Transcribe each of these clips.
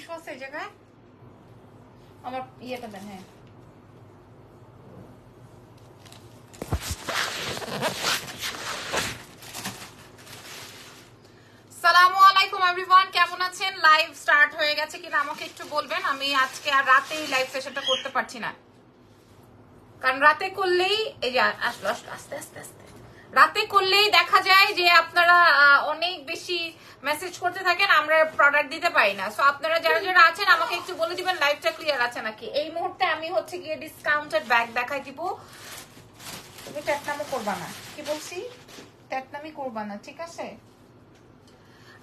Tissue আছে এই জায়গায়? আমার ইয়েটা দেন। হ্যাঁ, আসসালামু আলাইকুম এভরিওয়ান, কেমন আছেন? লাইভ স্টার্ট হয়ে গেছে কিনা আমাকে একটু বলবেন। আমি আজকে আর রাতেই লাইভ সেশনটা করতে পারছি না, কারণ রাতে করলেই এই যে আসলো আসলো আস্তে আস্তে আস্তে রাতে করলেই দেখা যায় যে আপনারা অনেক বেশি মেসেজ করতে থাকেন, আমরা প্রোডাক্ট দিতে পারি না। সো আপনারা যারা যারা আছেন আমাকে একটু বলে দিবেন লাইভটা ক্লিয়ার আছে নাকি। এই মুহূর্তে আমি হচ্ছে গিয়ে ডিসকাউন্টেড ব্যাগ দেখাই দিব। তুমি ট্যাটনামও করবা না, কি বলছি? ট্যাটনামি করবা না, ঠিক আছে?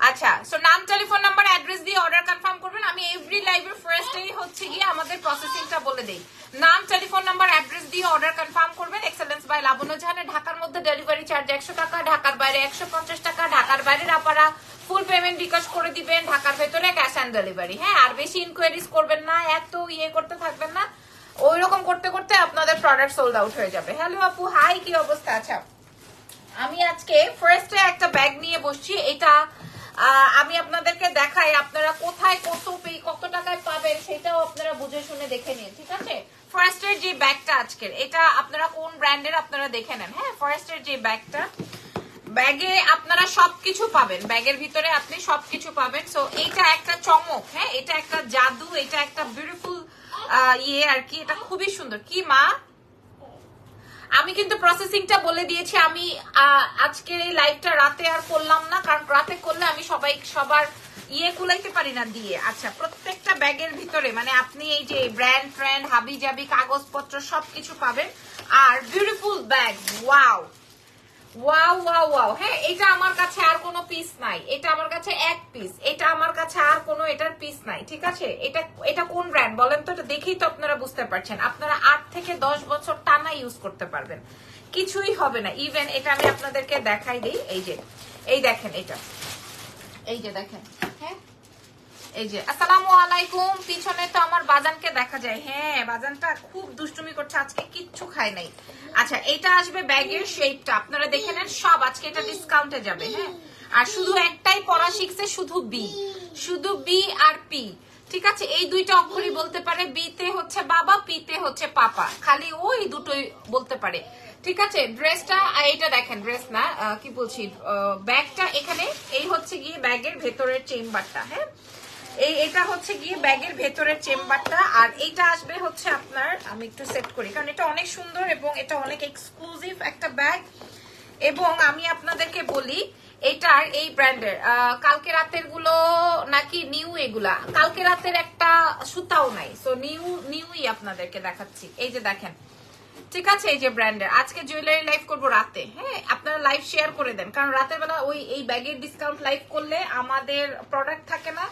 আচ্ছা, সো নাম, টেলিফোন নাম্বার, অ্যাড্রেস দিয়ে অর্ডার কনফার্ম করবেন। আমি এভরি লাইভের ফার্স্টেই হচ্ছে গিয়ে আমাদের প্রসেসিংটা বলে দেই। নাম, টেলিফোন নাম্বার, অ্যাড্রেস দিয়ে অর্ডার কনফার্ম করবেন। এক্সেলেন্স বাই লাবণ্য জাহানে। ঢাকার মধ্যে ডেলিভারি চার্জ 100 টাকা, ঢাকার বাইরে 150 টাকা। ঢাকার বাইরের আপনারা ফুল পেমেন্ট বিকাশ করে দিবেন, ঢাকার ভেতরে ক্যাশ অন ডেলিভারি। হ্যাঁ, আর বেশি ইনকোয়ারিজ করবেন না, এত ইয়ে করতে থাকবেন না। ওই রকম করতে করতে আপনাদের প্রোডাক্ট সোল্ড আউট হয়ে যাবে। হ্যালো আপু, হাই, কি অবস্থা? আচ্ছা, আমি আজকে ফার্স্টে একটা ব্যাগ নিয়ে বসছি। এটা আমি আপনাদেরকে দেখাই, আপনারা কোথায় কত টাকায় পাবেন সেটাও আপনারা বুঝে শুনে দেখে নিন, ঠিক আছে? ফার্স্টের যে ব্যাগটা আজকের, এটা আপনারা কোন ব্র্যান্ডের আপনারা দেখে নেন। হ্যাঁ, ফার্স্টের যে ব্যাগটা, ব্যাগে আপনারা সবকিছু পাবেন, ব্যাগের ভিতরে আপনি সবকিছু পাবেন। সো এটা একটা চমক, হ্যাঁ, এটা একটা জাদু, এটা একটা বিউটিফুল ইয়ে আর কি। এটা খুবই সুন্দর। কি মা, আমি কিন্তু প্রসেসিংটা বলে দিয়েছি। আমি আজকের এই লাইভটা রাতে আর করলাম না, কারণ রাতে করলে আমি সবার ইয়ে কুলাইতে পারি না দিয়ে। আচ্ছা, প্রত্যেকটা ব্যাগের ভিতরে মানে আপনি এই যে ব্র্যান্ড ফ্র্যান্ড হাবি জাবি কাগজপত্র সবকিছু পাবেন। আর beautiful bag, wow wow wow wow. হ্যাঁ, এটা আমার কাছে আর কোনো পিস নাই, এটা আমার কাছে এক পিস, এটা আমার কাছে আর কোনো এটার পিস নাই, ঠিক আছে? এটা কোন ব্র্যান্ড বলেন তো? এটা দেখেই তো আপনারা বুঝতে পারছেন। আপনারা 8 থেকে 10 বছর টানা ইউজ করতে পারবেন, কিছুই হবে না। ইভেন এটা আমি আপনাদেরকে দেখাই দিই। এই দেখেন, এটা এই যে দেখেন। হ্যাঁ, এই যে আসসালামু আলাইকুম। পিছনে তো আমার বাজানকে দেখা যায়। হ্যাঁ, বাজানটা খুব দুষ্টুমি করছে, আজকে কিচ্ছু খায় নাই। আচ্ছা, এটা আসবে ব্যাগের শেপটা, আপনারা দেখে নেন। সব আজকে এটা ডিসকাউন্টে যাবে। হ্যাঁ, আর শুধু একটাই পড়া শিখছে, শুধু বি আর পি, ঠিক আছে? এই দুইটা অক্ষরই বলতে পারে। বি তে হচ্ছে বাবা, পি তে হচ্ছে পাপা, খালি ওই দুটোই বলতে পারে, ঠিক আছে? ড্রেসটা এইটা দেখেন, ড্রেস না কি বলছি, ব্যাগটা এখানে। এই হচ্ছে গিয়ে ব্যাগের ভেতরের চেম্বারটা। হ্যাঁ, এটা হচ্ছে গিয়ে ব্যাগের ভেতরের চেম্বারটা। আর এইটা আসবে হচ্ছে আপনার, আমি একটু সেট করি কারণ এটা অনেক সুন্দর এবং এটা অনেক এক্সক্লুসিভ একটা ব্যাগ। এবং আমি আপনাদেরকে বলি, এটার এই ব্র্যান্ডের কালকে রাতের গুলো নাকি নিউ, এগুলা কালকে রাতের একটা সুতাও নাই। সো নিউই আপনাদেরকে দেখাচ্ছি। এই যে দেখেন, ঠিক আছে? এই যে ব্র্যান্ডের। আজকে জুয়েলারি লাইভ করবো রাতে। হ্যাঁ, আপনারা লাইভ শেয়ার করে দেন, কারণ রাতের বেলা এই ব্যাগের ডিসকাউন্ট লাইভ করলে আমাদের প্রোডাক্ট থাকে না।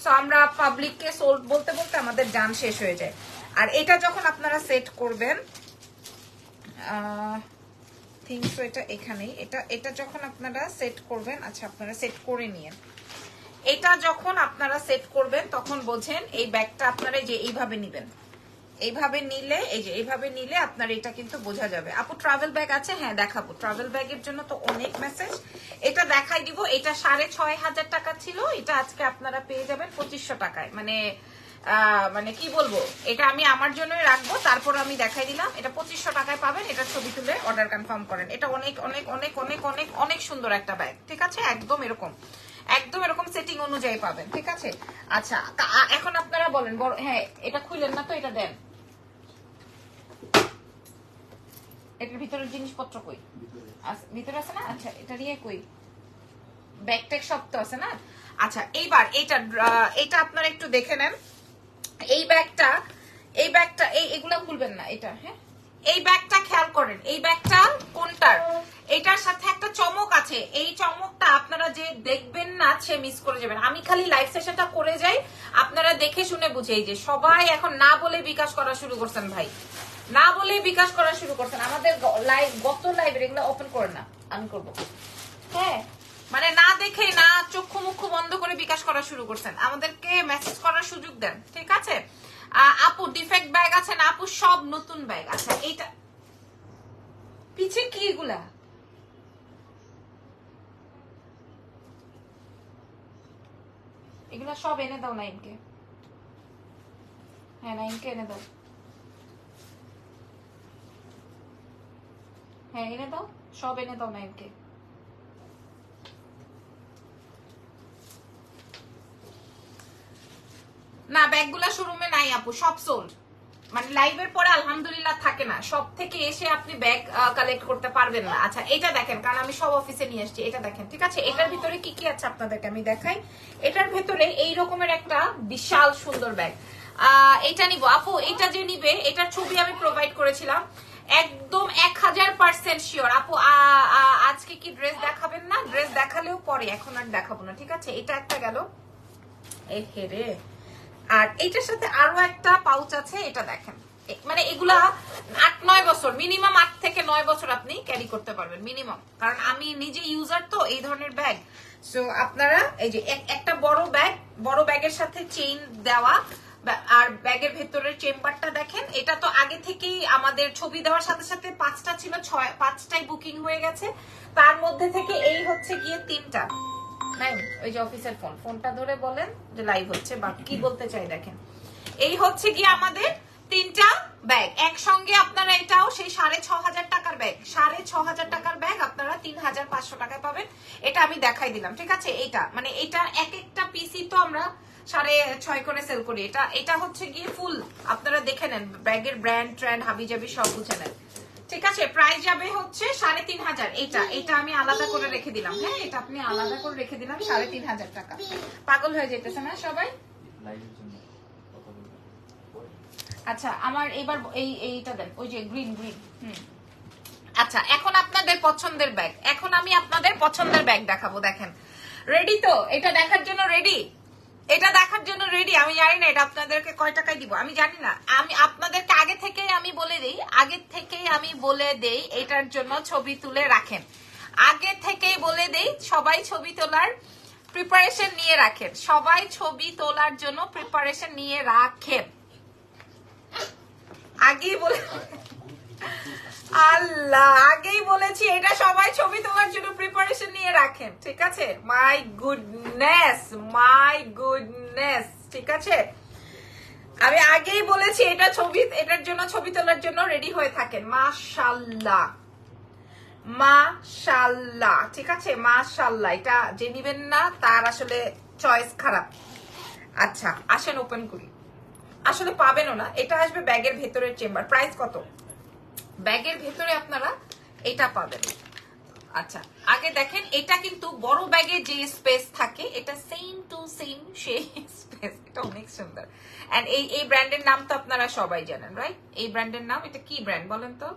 সো আমরা পাবলিককে সোল্ড বলতে বলতে আমাদের জান শেষ হয়ে যায়। আর এটা যখন আপনারা সেট করবেন, থিংস এটা এখানেই, এটা যখন আপনারা সেট করবেন, আচ্ছা আপনারা সেট করে নিয়েন। এটা যখন আপনারা সেট করবেন তখন বোঝেন এই ব্যাগটা আপনারা যে এইভাবে নিবেন, এইভাবে নিলে, এই যে এইভাবে নিলে আপনার এটা কিন্তু বোঝা যাবে। আপু ট্রাভেল ব্যাগ আছে? হ্যাঁ দেখাবো। ট্রাভেল ব্যাগের জন্য তো অনেক মেসেজ, এটা দেখাই দিব। এটা 6,500 টাকা ছিল, এটা আজকে আপনারা পেয়ে যাবেন 2500 টাকায়। মানে কি বলবো, এটা আমি আমার জন্যই রাখবো, তারপর আমি দেখাই দিলাম। এটা 2500 টাকায় পাবেন। এটা ছবি তুলে অর্ডার কনফার্ম করেন। এটা অনেক অনেক অনেক অনেক অনেক অনেক সুন্দর একটা ব্যাগ, ঠিক আছে? একদম এরকম সেটিং অনুযায়ী পাবেন, ঠিক আছে? আচ্ছা, এখন আপনারা বলেন, হ্যাঁ এটা খুললেন না তো, এটা দেন। এটার ভিতরের জিনিসপত্র কই? ভিতরে আছে না? আচ্ছা, এটা নিয়ে কই? ব্যাগ ট্যাগ সব তো আছে না? আচ্ছা, এইবার এটা আপনারা একটু দেখে নেন। এই ব্যাগটা এগুলা খুলবেন না, এটা। হ্যাঁ, এই ব্যাগটা খেয়াল করেন। এই ব্যাগটা কোনটার? এটার সাথে একটা চমক আছে। এই চমকটা আপনারা যে দেখবেন না, সে মিস করে যাবেন। আমি খালি লাইভ সেশনটা করে যাই, আপনারা দেখে শুনে বুঝেই যে সবাই এখন না বলে বিকাশ করা শুরু করছেন। ভাই, না বলে বিকাশ করা শুরু করছেন। আমাদের গত লাইভের এগুলো ওপেন করেন না, আমি করবো। হ্যাঁ, মানে না দেখে, না চক্ষু মুখ বন্ধ করে বিকাশ করা শুরু করছেন। আমাদেরকে মেসেজ করার সুযোগ দেন, ঠিক আছে? আপু ডিফেক্ট ব্যাগ আছে না? আপু সব নতুন ব্যাগ। আচ্ছা, এইটা পিছে কি? এগুলা সব এনে দাও নাইমকে। হ্যাঁ নাইমকে এনে দাও, হ্যাঁ এনে দাও, সব এনে দাও নাইমকে। না ব্যাগগুলা শোরুমে নাই আপু, সব সোল্ড। মানে লাইভের পরে আলহামদুলিল্লাহ থাকে না, সব থেকে এসে আপনি ব্যাগ কালেক্ট করতে পারবেন না। আচ্ছা এটা দেখেন, কারণ আমি সব অফিসে নিয়ে এসেছি, এটা দেখেন ঠিক আছে। এটার ভিতরে কি কি আছে আপনাদেরকে আমি দেখাই। এটার ভেতরে এই রকমের একটা বিশাল সুন্দর ব্যাগ। এটা নিব আপু, এটা যে নিবে এটার ছবি আমি প্রোভাইড করেছিলাম, একদম 1000% শিওর আপু। আজকে কি ড্রেস দেখাবেন না? ড্রেস দেখালেও পরে, এখন আর দেখাবো না, ঠিক আছে। এটা একটা গেল, এই হেরে। আর এইটার সাথে আরো একটা পাউচ আছে, এটা দেখেন। মানে এগুলা 8-9 বছর মিনিমাম, 8 থেকে 9 বছর আপনি ক্যারি করতে পারবেন মিনিমাম, কারণ আমি নিজে ইউজার তো এই ধরনের ব্যাগ। সো আপনারা এই যে একটা বড় ব্যাগ, বড় ব্যাগের সাথে চেইন দেওয়া, আর ব্যাগের ভেতরের চেম্বারটা দেখেন। এটা তো আগে থেকেই আমাদের ছবি দেওয়ার সাথে সাথে 5টা ছিল, 5টাই বুকিং হয়ে গেছে। তার মধ্যে থেকে এই হচ্ছে গিয়ে 3টা। ওই যে অফিসের ফোনটা ধরে বলেন যে লাইভ হচ্ছে বা কি বলতে চাই দেখেন। এই হচ্ছে কি আমাদের 3টা ব্যাগ একসঙ্গে। আপনারা এটাও সেই 6500 টাকার ব্যাগ, 6500 টাকার ব্যাগ আপনারা 3500 টাকায় পাবেন। এটা আমি দেখাই দিলাম, ঠিক আছে। এইটা মানে এটা এক একটা পিসি তো আমরা 6.5 করে সেল করি। এটা হচ্ছে গিয়ে ফুল, আপনারা দেখে নেন ব্যাগের ব্র্যান্ড ট্রেন্ড হাবিজাবি সব বুঝে নেন, ঠিক আছে। প্রাইস যাবে হচ্ছে 3500। এটা আমি আলাদা করে রেখে দিলাম, হ্যাঁ এটা আপনি আলাদা করে রেখে দিলাম 3500 টাকা। পাগল হয়ে যেতেছে না সবাই? আচ্ছা আমার এবার এইটা দেন, ওই যে গ্রিন। আচ্ছা এখন আপনাদের পছন্দের ব্যাগ, এখন আমি আপনাদের পছন্দের ব্যাগ দেখাবো। দেখেন রেডি তো? এটা দেখার জন্য রেডি? এটা দেখার জন্য রেডি? আমি জানি না এটা আপনাদেরকে কয় টাকায় দিব, আমি জানি না। আমি আপনাদেরকে আগে থেকেই আমি বলে দেই এটার জন্য ছবি তুলে রাখেন, আগে থেকেই বলে দেই সবাই ছবি তোলার প্রিপারেশন নিয়ে রাখেন, সবাই ছবি তোলার জন্য প্রিপারেশন নিয়ে রাখেন, আগেই বলে আল্লাহ আগেই বলেছি এটা সবাই ছবি তোলার জন্য প্রিপারেশন নিয়ে রাখেন, ঠিক আছে। মাই গুডনেস, ঠিক আছে। আমি আগেই বলেছি এটার জন্য ছবি তোলার জন্য রেডি হয়ে থাকেন। মাশাআল্লাহ, ঠিক আছে মাশাআল্লাহ। এটা যে নিবেন না তার আসলে চয়েস খারাপ। আচ্ছা আসেন ওপেন করি, আসলে পাবেনও না। এটা আসবে ব্যাগের ভেতরের চেম্বার। প্রাইস কত? ব্যাগের ভেতরে আপনারা এটা পাবেন। আচ্ছা আগে দেখেন, এটা কিন্তু বড় ব্যাগে যে স্পেস থাকে এটা সেম টু সেম সেই স্পেস, এটা অনেক সুন্দর। এন্ড এই ব্র্যান্ডের নাম তো আপনারা সবাই জানেন, রাইট? এই ব্র্যান্ডের নাম, এটা কি ব্র্যান্ড বলেন তো?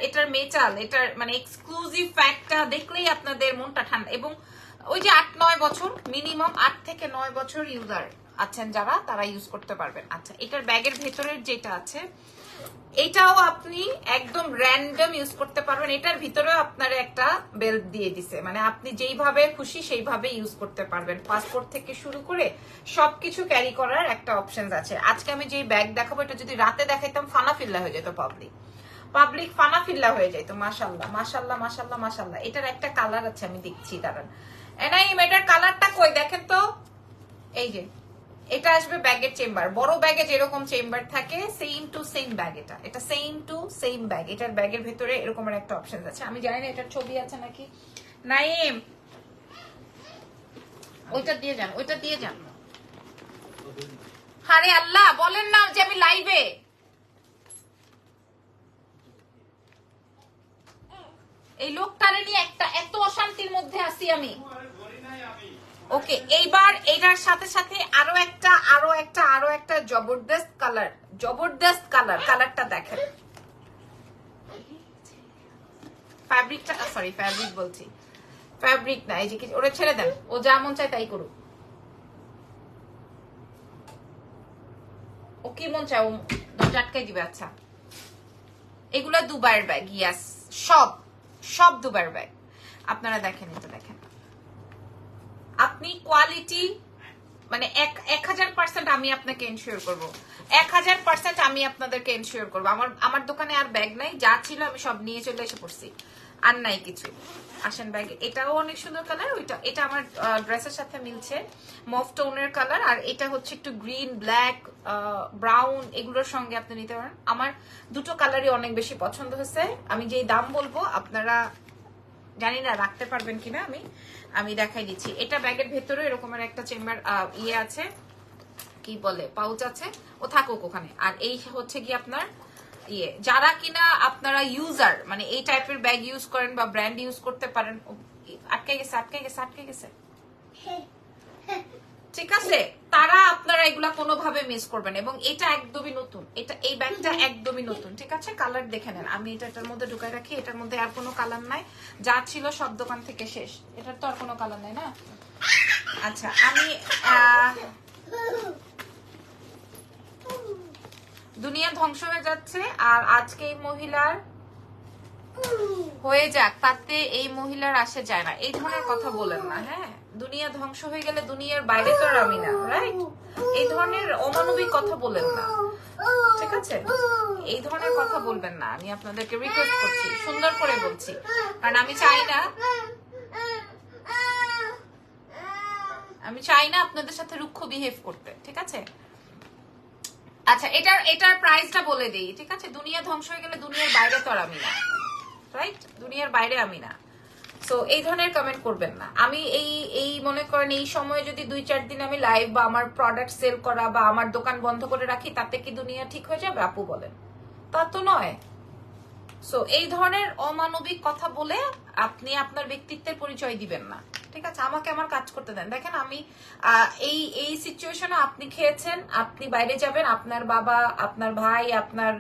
এটার মেটাল, এটার মানে এক্সক্লুসিভ ফ্যাক্টটা দেখলেই আপনাদের মনটা ঠান্ডা। এবং ওই যে 8-9 বছর মিনিমাম, 8 থেকে 9 বছর ইউজার আছেন যারা, তারা ইউজ করতে পারবেন। আচ্ছা এটার ব্যাগের ভেতরের যেটা আছে এটাও আপনি একদম র্যান্ডম ইউজ করতে পারবেন। এটার ভিতরেও আপনারা একটা বেল্ট দিয়ে দিছে, মানে আপনি যেইভাবে খুশি সেইভাবে ইউজ করতে পারবেন। পাসপোর্ট থেকে শুরু করে সবকিছু ক্যারি করার একটা অপশন আছে। আজকে আমি যে ব্যাগ দেখাবো এটা যদি রাতে দেখাইতাম ফানাফিল্লা হয়ে যেত, পাবলিক ফানাফিল্লা হয়ে যেত। মাশাআল্লাহ। এটার একটা কালার আছে, আমি দেখছি দাঁড়ান। এনাইম এটার কালারটা কই দেখেন তো। এই যে এটা আসবে ব্যাগের চেম্বার, বড় ব্যাগে যেরকম চেম্বার থাকে সেম টু সেম ব্যাগ। এটা সেম টু সেম ব্যাগ। এটার ব্যাগের ভেতরে এরকম একটা অপশন আছে, আমি জানি না এটার ছবি আছে নাকি। নাইম ওইটা দিয়ে যান। আরে আল্লাহ বলেন না যে আমি লাইভে। এই লোকটারে নিয়ে একটা এত অশান্তির মধ্যে আছি আমি। ওকে এইবার এটার সাথে সাথে আরো একটা জবরদস্ত কালার, কালারটা দেখেন। ফ্যাব্রিকটা সরি ফ্যাব্রিক বলছি, ফ্যাব্রিক না, এই যে ওরা ছেড়ে দেন, ও যা মন চায় তাই করুক। ও কি মন চায় ও আটকাই দিবে। আচ্ছা এগুলা দুবাইয়ের ব্যাগ, ইয়াস সব দুবাইয়ের ব্যাগ। আপনারা দেখেন, এটা দেখেন, আপনি কোয়ালিটি মানে 1000% আমি আপনাকে এনশিওর করবো, 1000% আমি আপনাদেরকে এনশিওর করবো। আমার দোকানে আর ব্যাগ নাই, যা ছিল আমি সব নিয়ে চলে এসে পড়ছি, আর নাই কিছু। আসেন ব্যাগ, এটাও অনেক সুন্দর কালার, এটা আমার ড্রেসের সাথে মিলছে, মফ টোনের কালার। আর এটা হচ্ছে একটু গ্রিন, ব্ল্যাক, ব্রাউন, এগুলোর সঙ্গে আপনি নিতে পারেন। আমার দুটো কালারই অনেক বেশি পছন্দ হয়েছে। আমি যেই দাম বলবো আপনারা জানি না রাখতে পারবেন কিনা, আমি দেখাই দিচ্ছি। এটা ব্যাগের ভেতরে এরকমের একটা চেম্বার ইয়ে আছে, কি বলে, পাউচ আছে, ও থাকুক ওখানে। আর এই হচ্ছে কি আপনার ইয়ে, যারা কিনা আপনারা ইউজার, মানে এই টাইপের ব্যাগ ইউজ করেন বা ব্র্যান্ড ইউজ করতে পারেন। আটকে গেছে, ঠিক আছে, তারা আপনারা এগুলা কোনোভাবে মিস করবেন। এবং এটা একদমই নতুন, এই ব্যাগটা একদমই নতুন, ঠিক আছে। কালার দেখে নেন, আমি এটার মধ্যে ঢুকাই রাখি, এটার মধ্যে আর কোনো কালার নাই, যা ছিল সব দোকান থেকে শেষ, এটার তো আর কোনো কালার নাই না। আচ্ছা, আমি দুনিয়া ধ্বংস হয়ে যাচ্ছে আর আজকে এই মহিলার হয়ে যাক, তাতে এই মহিলার আসে যায় না, এই ধরনের কথা বলেন না। হ্যাঁ, দুনিয়া ধ্বংস হয়ে গেলে দুনিয়ার বাইরে তো আর আমি না, রাইট? এই ধরনের অমানবিক কথা বলেন না, ঠিক আছে? এই ধরনের কথা বলবেন না, আমি আপনাদেরকে রিকোয়েস্ট করছি, সুন্দর করে বলছি, কারণ আমি চাই না আপনাদের সাথে রুক্ষ বিহেভ করতে, ঠিক আছে? আচ্ছা, এটার প্রাইসটা বলে দেই, ঠিক আছে? দুনিয়া ধ্বংস হয়ে গেলে দুনিয়ার বাইরে তো আর আমি না, রাইট? দুনিয়ার বাইরে আমি না। সো এই ধরনের কমেন্ট করবেন না। আমি এই মনে করেন এই সময়ে যদি 2-4 দিন আমি লাইভ বা আমার প্রোডাক্ট সেল করা বা আমার দোকান বন্ধ করে রাখি, তাতে কি দুনিয়া ঠিক হয়ে যাবে? আপু বলেন, তা তো নয়। সো এই ধরনের অমানবিক কথা বলে আপনি আপনার ব্যক্তিত্বের পরিচয় দিবেন না, ঠিক আছে? আমাকে আমার কাজ করতে দেন। দেখেন, আমি এই সিচুয়েশনে আপনি খেয়েছেন, আপনি বাইরে যাবেন, আপনার বাবা, আপনার ভাই, আপনার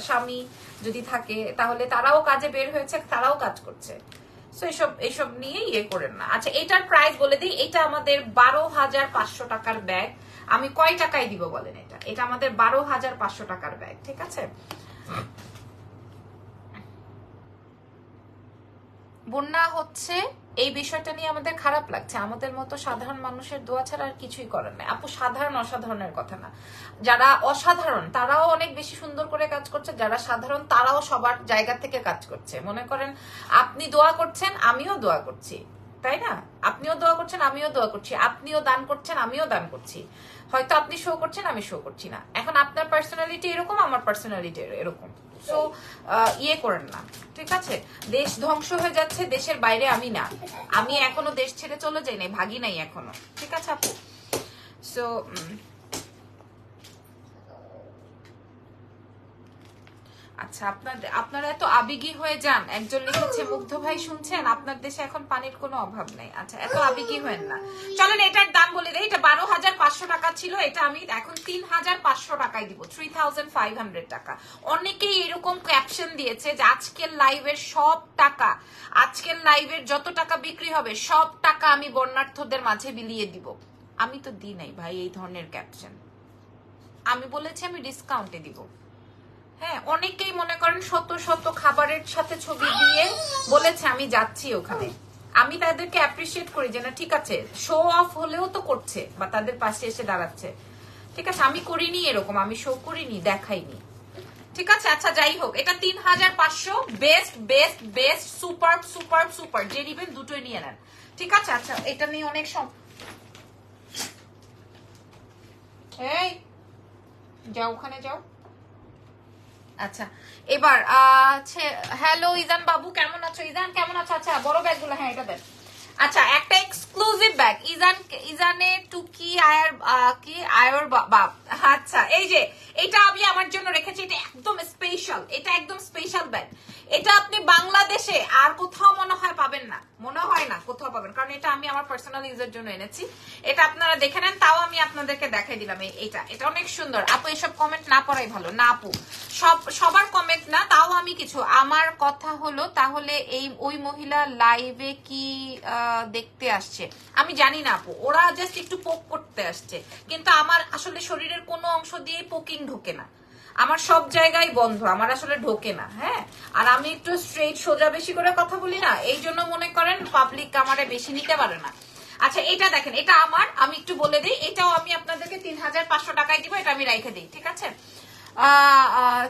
স্বামী যদি থাকে, তাহলে তারাও কাজে বের হয়েছে, তারাও কাজ করছে। সো এসব নিয়ে ইয়ে করেন না। আচ্ছা, এটার প্রাইস বলে দিই, এটা আমাদের 12,500 টাকার ব্যাগ। আমি কয় টাকায় দিব বলেন? এটা আমাদের 12,500 টাকার ব্যাগ, ঠিক আছে? বন্যা হচ্ছে, এই বিষয়টা নিয়ে আমাদের খারাপ লাগছে। আমাদের মতো সাধারণ মানুষের দোয়া ছাড়া আর কিছুই করার নাই। আপু, সাধারণ অসাধারণের কথা না, যারা অসাধারণ তারাও অনেক বেশি সুন্দর করে কাজ করছে, যারা সাধারণ তারাও সবার জায়গা থেকে কাজ করছে। মনে করেন আপনি দোয়া করছেন, আমিও দোয়া করছি, তাই না? আপনিও দোয়া করছেন, আমিও দোয়া করছি, আপনিও দান করছেন, আমিও দান করছি। হয়তো আপনি শো করছেন, আমি শো করছি না। এখন আপনার পার্সোনালিটি এরকম, আমার পার্সোনালিটি এরকম। সো ইয়ে করেন না, ঠিক আছে? দেশ ধ্বংস হয়ে যাচ্ছে, দেশের বাইরে আমি না, আমি এখনো দেশ ছেড়ে চলে যাই নাই, ভাগি নাই এখনো, ঠিক আছে আপু? সো আচ্ছা, আপনারা এত আবেগী হয়ে যান। একজন লিখেছে, মুগ্ধ ভাই শুনছেন, আপনার দেশে এখন পানির কোনো অভাব নেই। আচ্ছা, এত আবেগী হয়েন না। চলেন এটার দাম বলে দেই। এটা 12,500 টাকা ছিল, এটা আমি এখন 3,500 টাকায় দিব, 3,500 টাকা। অনেকেই এরকম ক্যাপশন দিয়েছে যে আজকের লাইভের সব টাকা, আজকের লাইভের যত টাকা বিক্রি হবে সব টাকা আমি বন্যার্থদের মাঝে বিলিয়ে দিব। আমি তো দিই নাই ভাই এই ধরনের ক্যাপশন। আমি বলেছি আমি ডিসকাউন্টে দিব। হ্যাঁ, অনেকেই মনে করেন শত শত খাবারের সাথে ছবি দিয়ে বলেছে আমি যাচ্ছি ওখানে। আমি তাদেরকে অ্যাপ্রিসিয়েট করি যে না, ঠিক আছে, শো অফ হলেও তো করছে বা তাদের পাশে এসে দাঁড়াচ্ছে, ঠিক আছে? আমি করিনি এরকম, আমি শো করিনি, দেখাইনি, ঠিক আছে? আচ্ছা, যাই হোক, এটা 3,500, best best best, super super super, যে নিবেন দুটোই নিয়ে নেন, ঠিক আছে? আচ্ছা, এটা নিয়ে অনেক এই যাও, ওখানে যাও। আচ্ছা, এবার হ্যালো ইজান বাবু, কেমন আছো? ইজান কেমন আছো? আচ্ছা, বড় ব্যাগগুলো, হ্যাঁ এটা দেন। আচ্ছা, একটা এক্সক্লুসিভ ব্যাগ, ইজানে টুকি আয়র বাপ। আচ্ছা, এই যে এটা আমি আমার জন্য রেখেছি, এটা একদম স্পেশাল, এটা একদম স্পেশাল ব্যাগ। এটা আপনি বাংলাদেশে আর কোথাও মনে হয় পাবেন না, মনে হয় না কোথাও পাবেন, কারণ এটা আমি আমার পার্সোনাল ইউজের জন্য এনেছি। এটা আপনারা দেখে নেন, তাও আমি আপনাদেরকে দেখাই দিলাম। এটা অনেক সুন্দর। আপু, এসব কমেন্ট না পড়াই ভালো না আপু, সবার কমেন্ট না, তাও আমি কিছু। আমার কথা হলো, তাহলে ওই মহিলা লাইভে কি দেখতে আসছে? আমি জানি না আপু, ওরা জাস্ট একটু পোক করতে আসছে, কিন্তু আমার আসলে শরীরের কোনো অংশ দিয়ে পোকিং ঢোকে না, আমার সব জায়গায় বন্ধ, আমার আসলে ঢোকে না। হ্যাঁ, আর আমি একটু স্ট্রেট সোজা বেশি করে কথা বলি না, এই জন্য মনে করেন পাবলিক আমারে বেশি নিতে পারে না। আচ্ছা এটা দেখেন, এটা আমার, আমি একটু বলে দিই, এটাও আমি আপনাদেরকে 3500 টাকায় দিব, এটা আমি রেখে দিই, ঠিক আছে?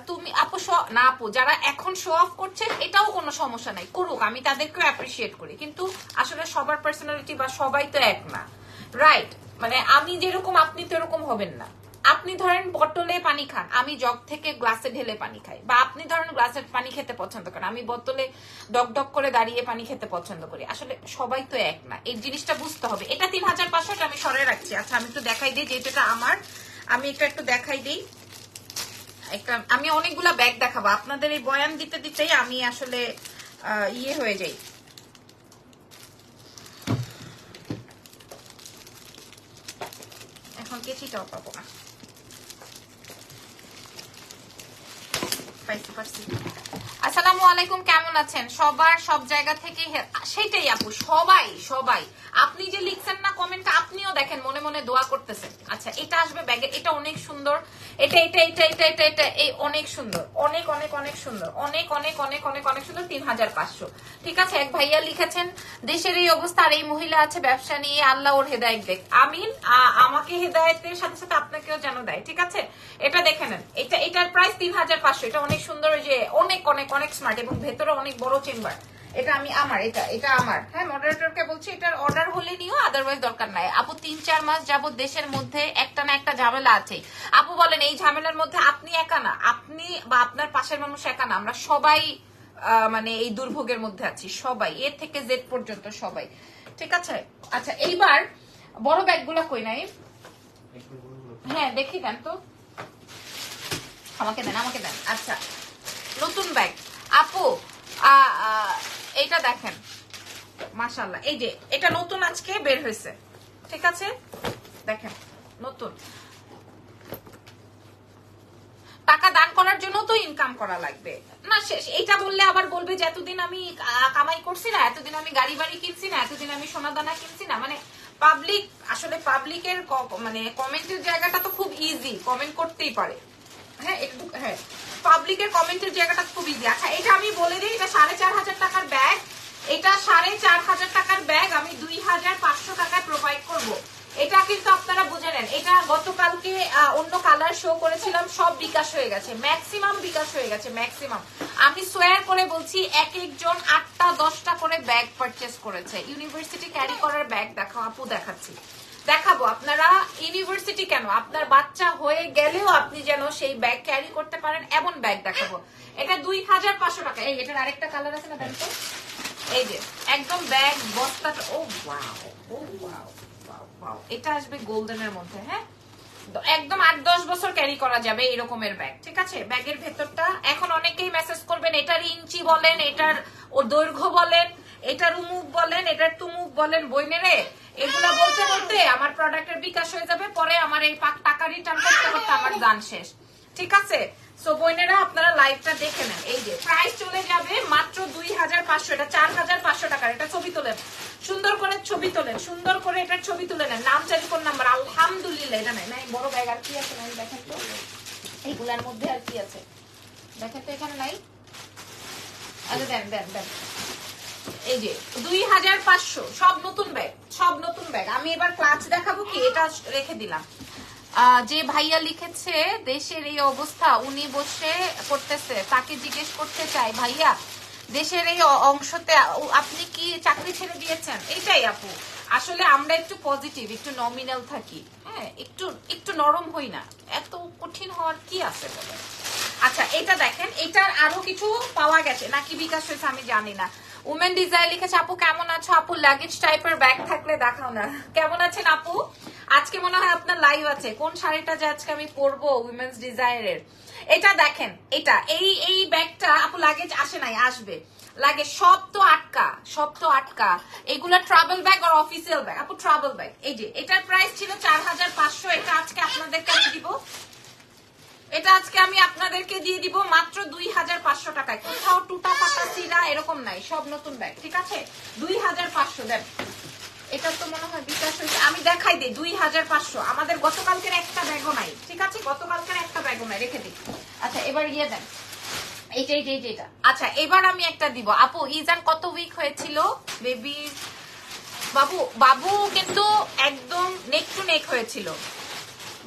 তুমি আপু না আপু, যারা এখন শো অফ করছে এটাও কোনো সমস্যা নাই, করুক, আমি তাদেরকেও অ্যাপ্রিসিয়েট করি, কিন্তু আসলে সবার পার্সোনালিটি বা সবাই তো এক না, রাইট? মানে আমি যেরকম আপনি তো এরকম হবেন না। আপনি ধরেন বটলে পানি খান, আমি জগ থেকে গ্লাসে ঢেলে পানি খাই, বা আপনি ধরেন গ্লাসের পানি খেতে পছন্দ করেন, আমি বোতলে ডক ডক করে দাঁড়িয়ে পানি খেতে পছন্দ করি। আসলে সবাই তো এক না, এই জিনিসটা বুঝতে হবে। এটা 3500 আমি সরে রাখছি। আচ্ছা আমি একটু দেখাই দিই, যেহেতু এটা আমার, আমি এটা একটু দেখাই দিই। আমি অনেকগুলা ব্যাগ দেখাবো আপনাদের, এই বয়ান দিতে দিতেই আমি আসলে ইয়ে হয়ে যাই। এখন কেচিটাও পাবো না, আসসালামু আলাইকুম, কেমন আছেন? সবার সব জায়গা থেকে সেটাই আপু, সবাই সবাই। আপনি যে লিখছেন না কমেন্টে, আপনিও দেখেন মনে মনে দোয়া করতেছেন। আচ্ছা এটা আসবে ব্যাগে, এটা অনেক সুন্দর, এটা এটা এটা এটা এটা এটা এই অনেক সুন্দর, অনেক অনেক অনেক সুন্দর, অনেক অনেক অনেক অনেক অনেক সুন্দর, 3500। ঠিক আছে, এক ভাইয়া লিখেছেন দেশের এই অবস্থা, আর এই মহিলা আছে ব্যবসা নিয়ে, আল্লাহ ওর হেদায়েত দেখ। আমিন, আমাকে হেদায়েতের সাথে সাথে আপনাকেও যেন দেয়, ঠিক আছে? এটা দেখে নেন, এটা এটার প্রাইস 3500। এটা অনেক সুন্দর, যে অনেক অনেক অনেক স্মার্ট, এবং ভেতরে অনেক বড় চেম্বার। এটা আমি আমার, এটা আমার, হ্যাঁ মডারেটরকে বলছি, এটার অর্ডার হলে নিও, আদারওয়াইজ দরকার নাই। আপু 3-4 মাস যাবত দেশের মধ্যে একটা না একটা ঝামেলা আছে। আপু বলেন এই ঝামেলার মধ্যে আপনি একা না, আপনি বা আপনার পাশের মানুষ একা না, আমরা সবাই মানে এই দুর্ভোগের মধ্যে আছি, সবাই, এ থেকে জেড পর্যন্ত সবাই, ঠিক আছে? আচ্ছা এইবার বড় ব্যাগগুলো কই নাই? হ্যাঁ দেখি দেন তো, আমাকে দেন, আমাকে দেন। আচ্ছা নতুন ব্যাগ আপু, এইটা দেখেন, মাশাআল্লাহ, এই যে এটা নতুন আজকে বের হয়েছে, ঠিক আছে? দেখেন নতুন। টাকা দান করার জন্য তো ইনকাম করা লাগবে না, শেষ। এটা বললে আবার বলবে যে এতদিন আমি কামাই করছি না, এতদিন আমি গাড়ি বাড়ি কিনছি না, এতদিন আমি সোনা দানা কিনছি না। মানে পাবলিক, আসলে পাবলিকের মানে কমেন্টের জায়গাটা তো খুব ইজি, কমেন্ট করতেই পারে, হ্যাঁ একটু, হ্যাঁ পাবলিকের কমেন্টের জায়গাটা খুব ইজি। আচ্ছা এটা আমি বলে দিই, এটা 4500 টাকার ব্যাগ, এটা 4500 টাকার ব্যাগ আমি 2500 টাকায় প্রোভাইড করবো। এটা কিন্তু আপনারা বুঝে নেন, এটা গতকালকে অন্য কালার শো করেছিলাম, সব বিকাশ হয়ে গেছে, ম্যাক্সিমাম বিকাশ হয়ে গেছে, ম্যাক্সিমাম। আমি সোয়ার করে বলছি, এক একজন 8টা-10টা করে ব্যাগ পারচেস করেছে। ইউনিভার্সিটি ক্যারি করার ব্যাগ দেখাও আপু, দেখাচ্ছি, দেখাবো। আপনারা ইউনিভার্সিটি কেন, আপনার বাচ্চা হয়ে গেলেও আপনি যেন সেই ব্যাগ ক্যারি করতে পারেন, এমন ব্যাগ দেখাবো। এটা 2500 টাকা। এই এটার আরেকটা কালার আছে না, দেন তো, এই যে একদম ব্যাগ বস্তাটা, ও ওয়াও, ও ওয়াও, এটা আসবে গোল্ডেনের মধ্যে, হ্যাঁ একদম 8-10 বছর ক্যারি করা যাবে এরকমের ব্যাগ, ঠিক আছে? ব্যাগের ভেতরটা, এখন অনেকেই মেসেজ করবেন এটার ইঞ্চি বলেন, এটার ও দৈর্ঘ্য বলেন, এটার উমুক বলেন, এটার তুমুক বলেন, বইনেরে এগুলা বলতে বলতে আমার প্রোডাক্টের বিকাশ হয়ে যাবে, পরে আমার এই টাকা রিটার্ন করতে করতে আমার দান শেষ, ঠিক আছে? সো বইনেরা আপনারা লাইভটা দেখে নেন। এই যে প্রাইস চলে যাবে মাত্র 2500, এটা 4500 টাকার। এটা ছবি তোলেন, সুন্দর করে ছবি তোলেন, সুন্দর করে এটার ছবি তুলে নেন, নাম চাই ফোন নাম্বার। আলহামদুলিল্লাহ, এটা নাই বড় ব্যাগ, আর কি আছে নাই দেখেন তো, এইগুলার মধ্যে আর কি আছে দেখেন তো, এখানে নাই। আচ্ছা দেন দেন দেন, এই যে 2500, সব নতুন ব্যাগ, সব নতুন ব্যাগ। আমি এবার ক্লাচ দেখাবো, কি এটা রেখে দিলাম। যে ভাইয়া লিখেছে দেশের এই অবস্থা, উনি বসে করতেছে, তাকে জিজ্ঞেস করতে চাই ভাইয়া দেশের এই অংশতে আপনি কি চাকরি ছেড়ে দিয়েছেন? এইটাই আপু, আসলে আমরা একটু পজিটিভ, একটু নমিনাল থাকি, হ্যাঁ একটু একটু নরম হই না, এত কঠিন হওয়ার কি আছে বলে। আচ্ছা এটা দেখেন, এটার আরো কিছু পাওয়া গেছে নাকি বিকাশ হয়েছে আমি জানি না। উমেন ডিজাইন লিখেছে আপু কেমন আছো? আপু লাগেজ টাইপের ব্যাগ থাকলে দেখাও না। কেমন আছেন আপু? আজকে মনে হয় আপনার লাইভ আছে, কোন শাড়িটা যে আজকে আমি পরবো উইমেন্স ডিজাইনের। এটা দেখেন, এটা এই ব্যাগটা আপু লাগেজ আসে নাই, আসবে লাগে, সব তো আটকা, সব তো আটকা। এগুলা ট্রাভেল ব্যাগ আর অফিসিয়াল ব্যাগ আপু, ট্রাভেল ব্যাগ। এই যে এটার প্রাইস ছিল 4500, এটা আজকে আপনাদেরকে আমি দিব, এটা আজকে আমি আপনাদেরকে দিয়ে দিব মাত্র 2500 টাকায়। কোথাও টুটা পাতা সিরা এরকম নাই, সব নতুন ব্যাগ, ঠিক আছে? 2500 দেন। এটা তো মনে হয় বিকাশ হয়েছে, আমি দেখাই দিই 2500। আমাদের গতকালকের একটা ব্যাগও নাই, ঠিক আছে? গতকালকের একটা ব্যাগও নাই, রেখে দিই। আচ্ছা এবার ইয়ে দেন, এইটা। আচ্ছা এবার আমি একটা দিব আপু। ইজান কত উইক হয়েছিল বেবি? বাবু বাবু কিন্তু একদম নেক টু নেক হয়েছিল,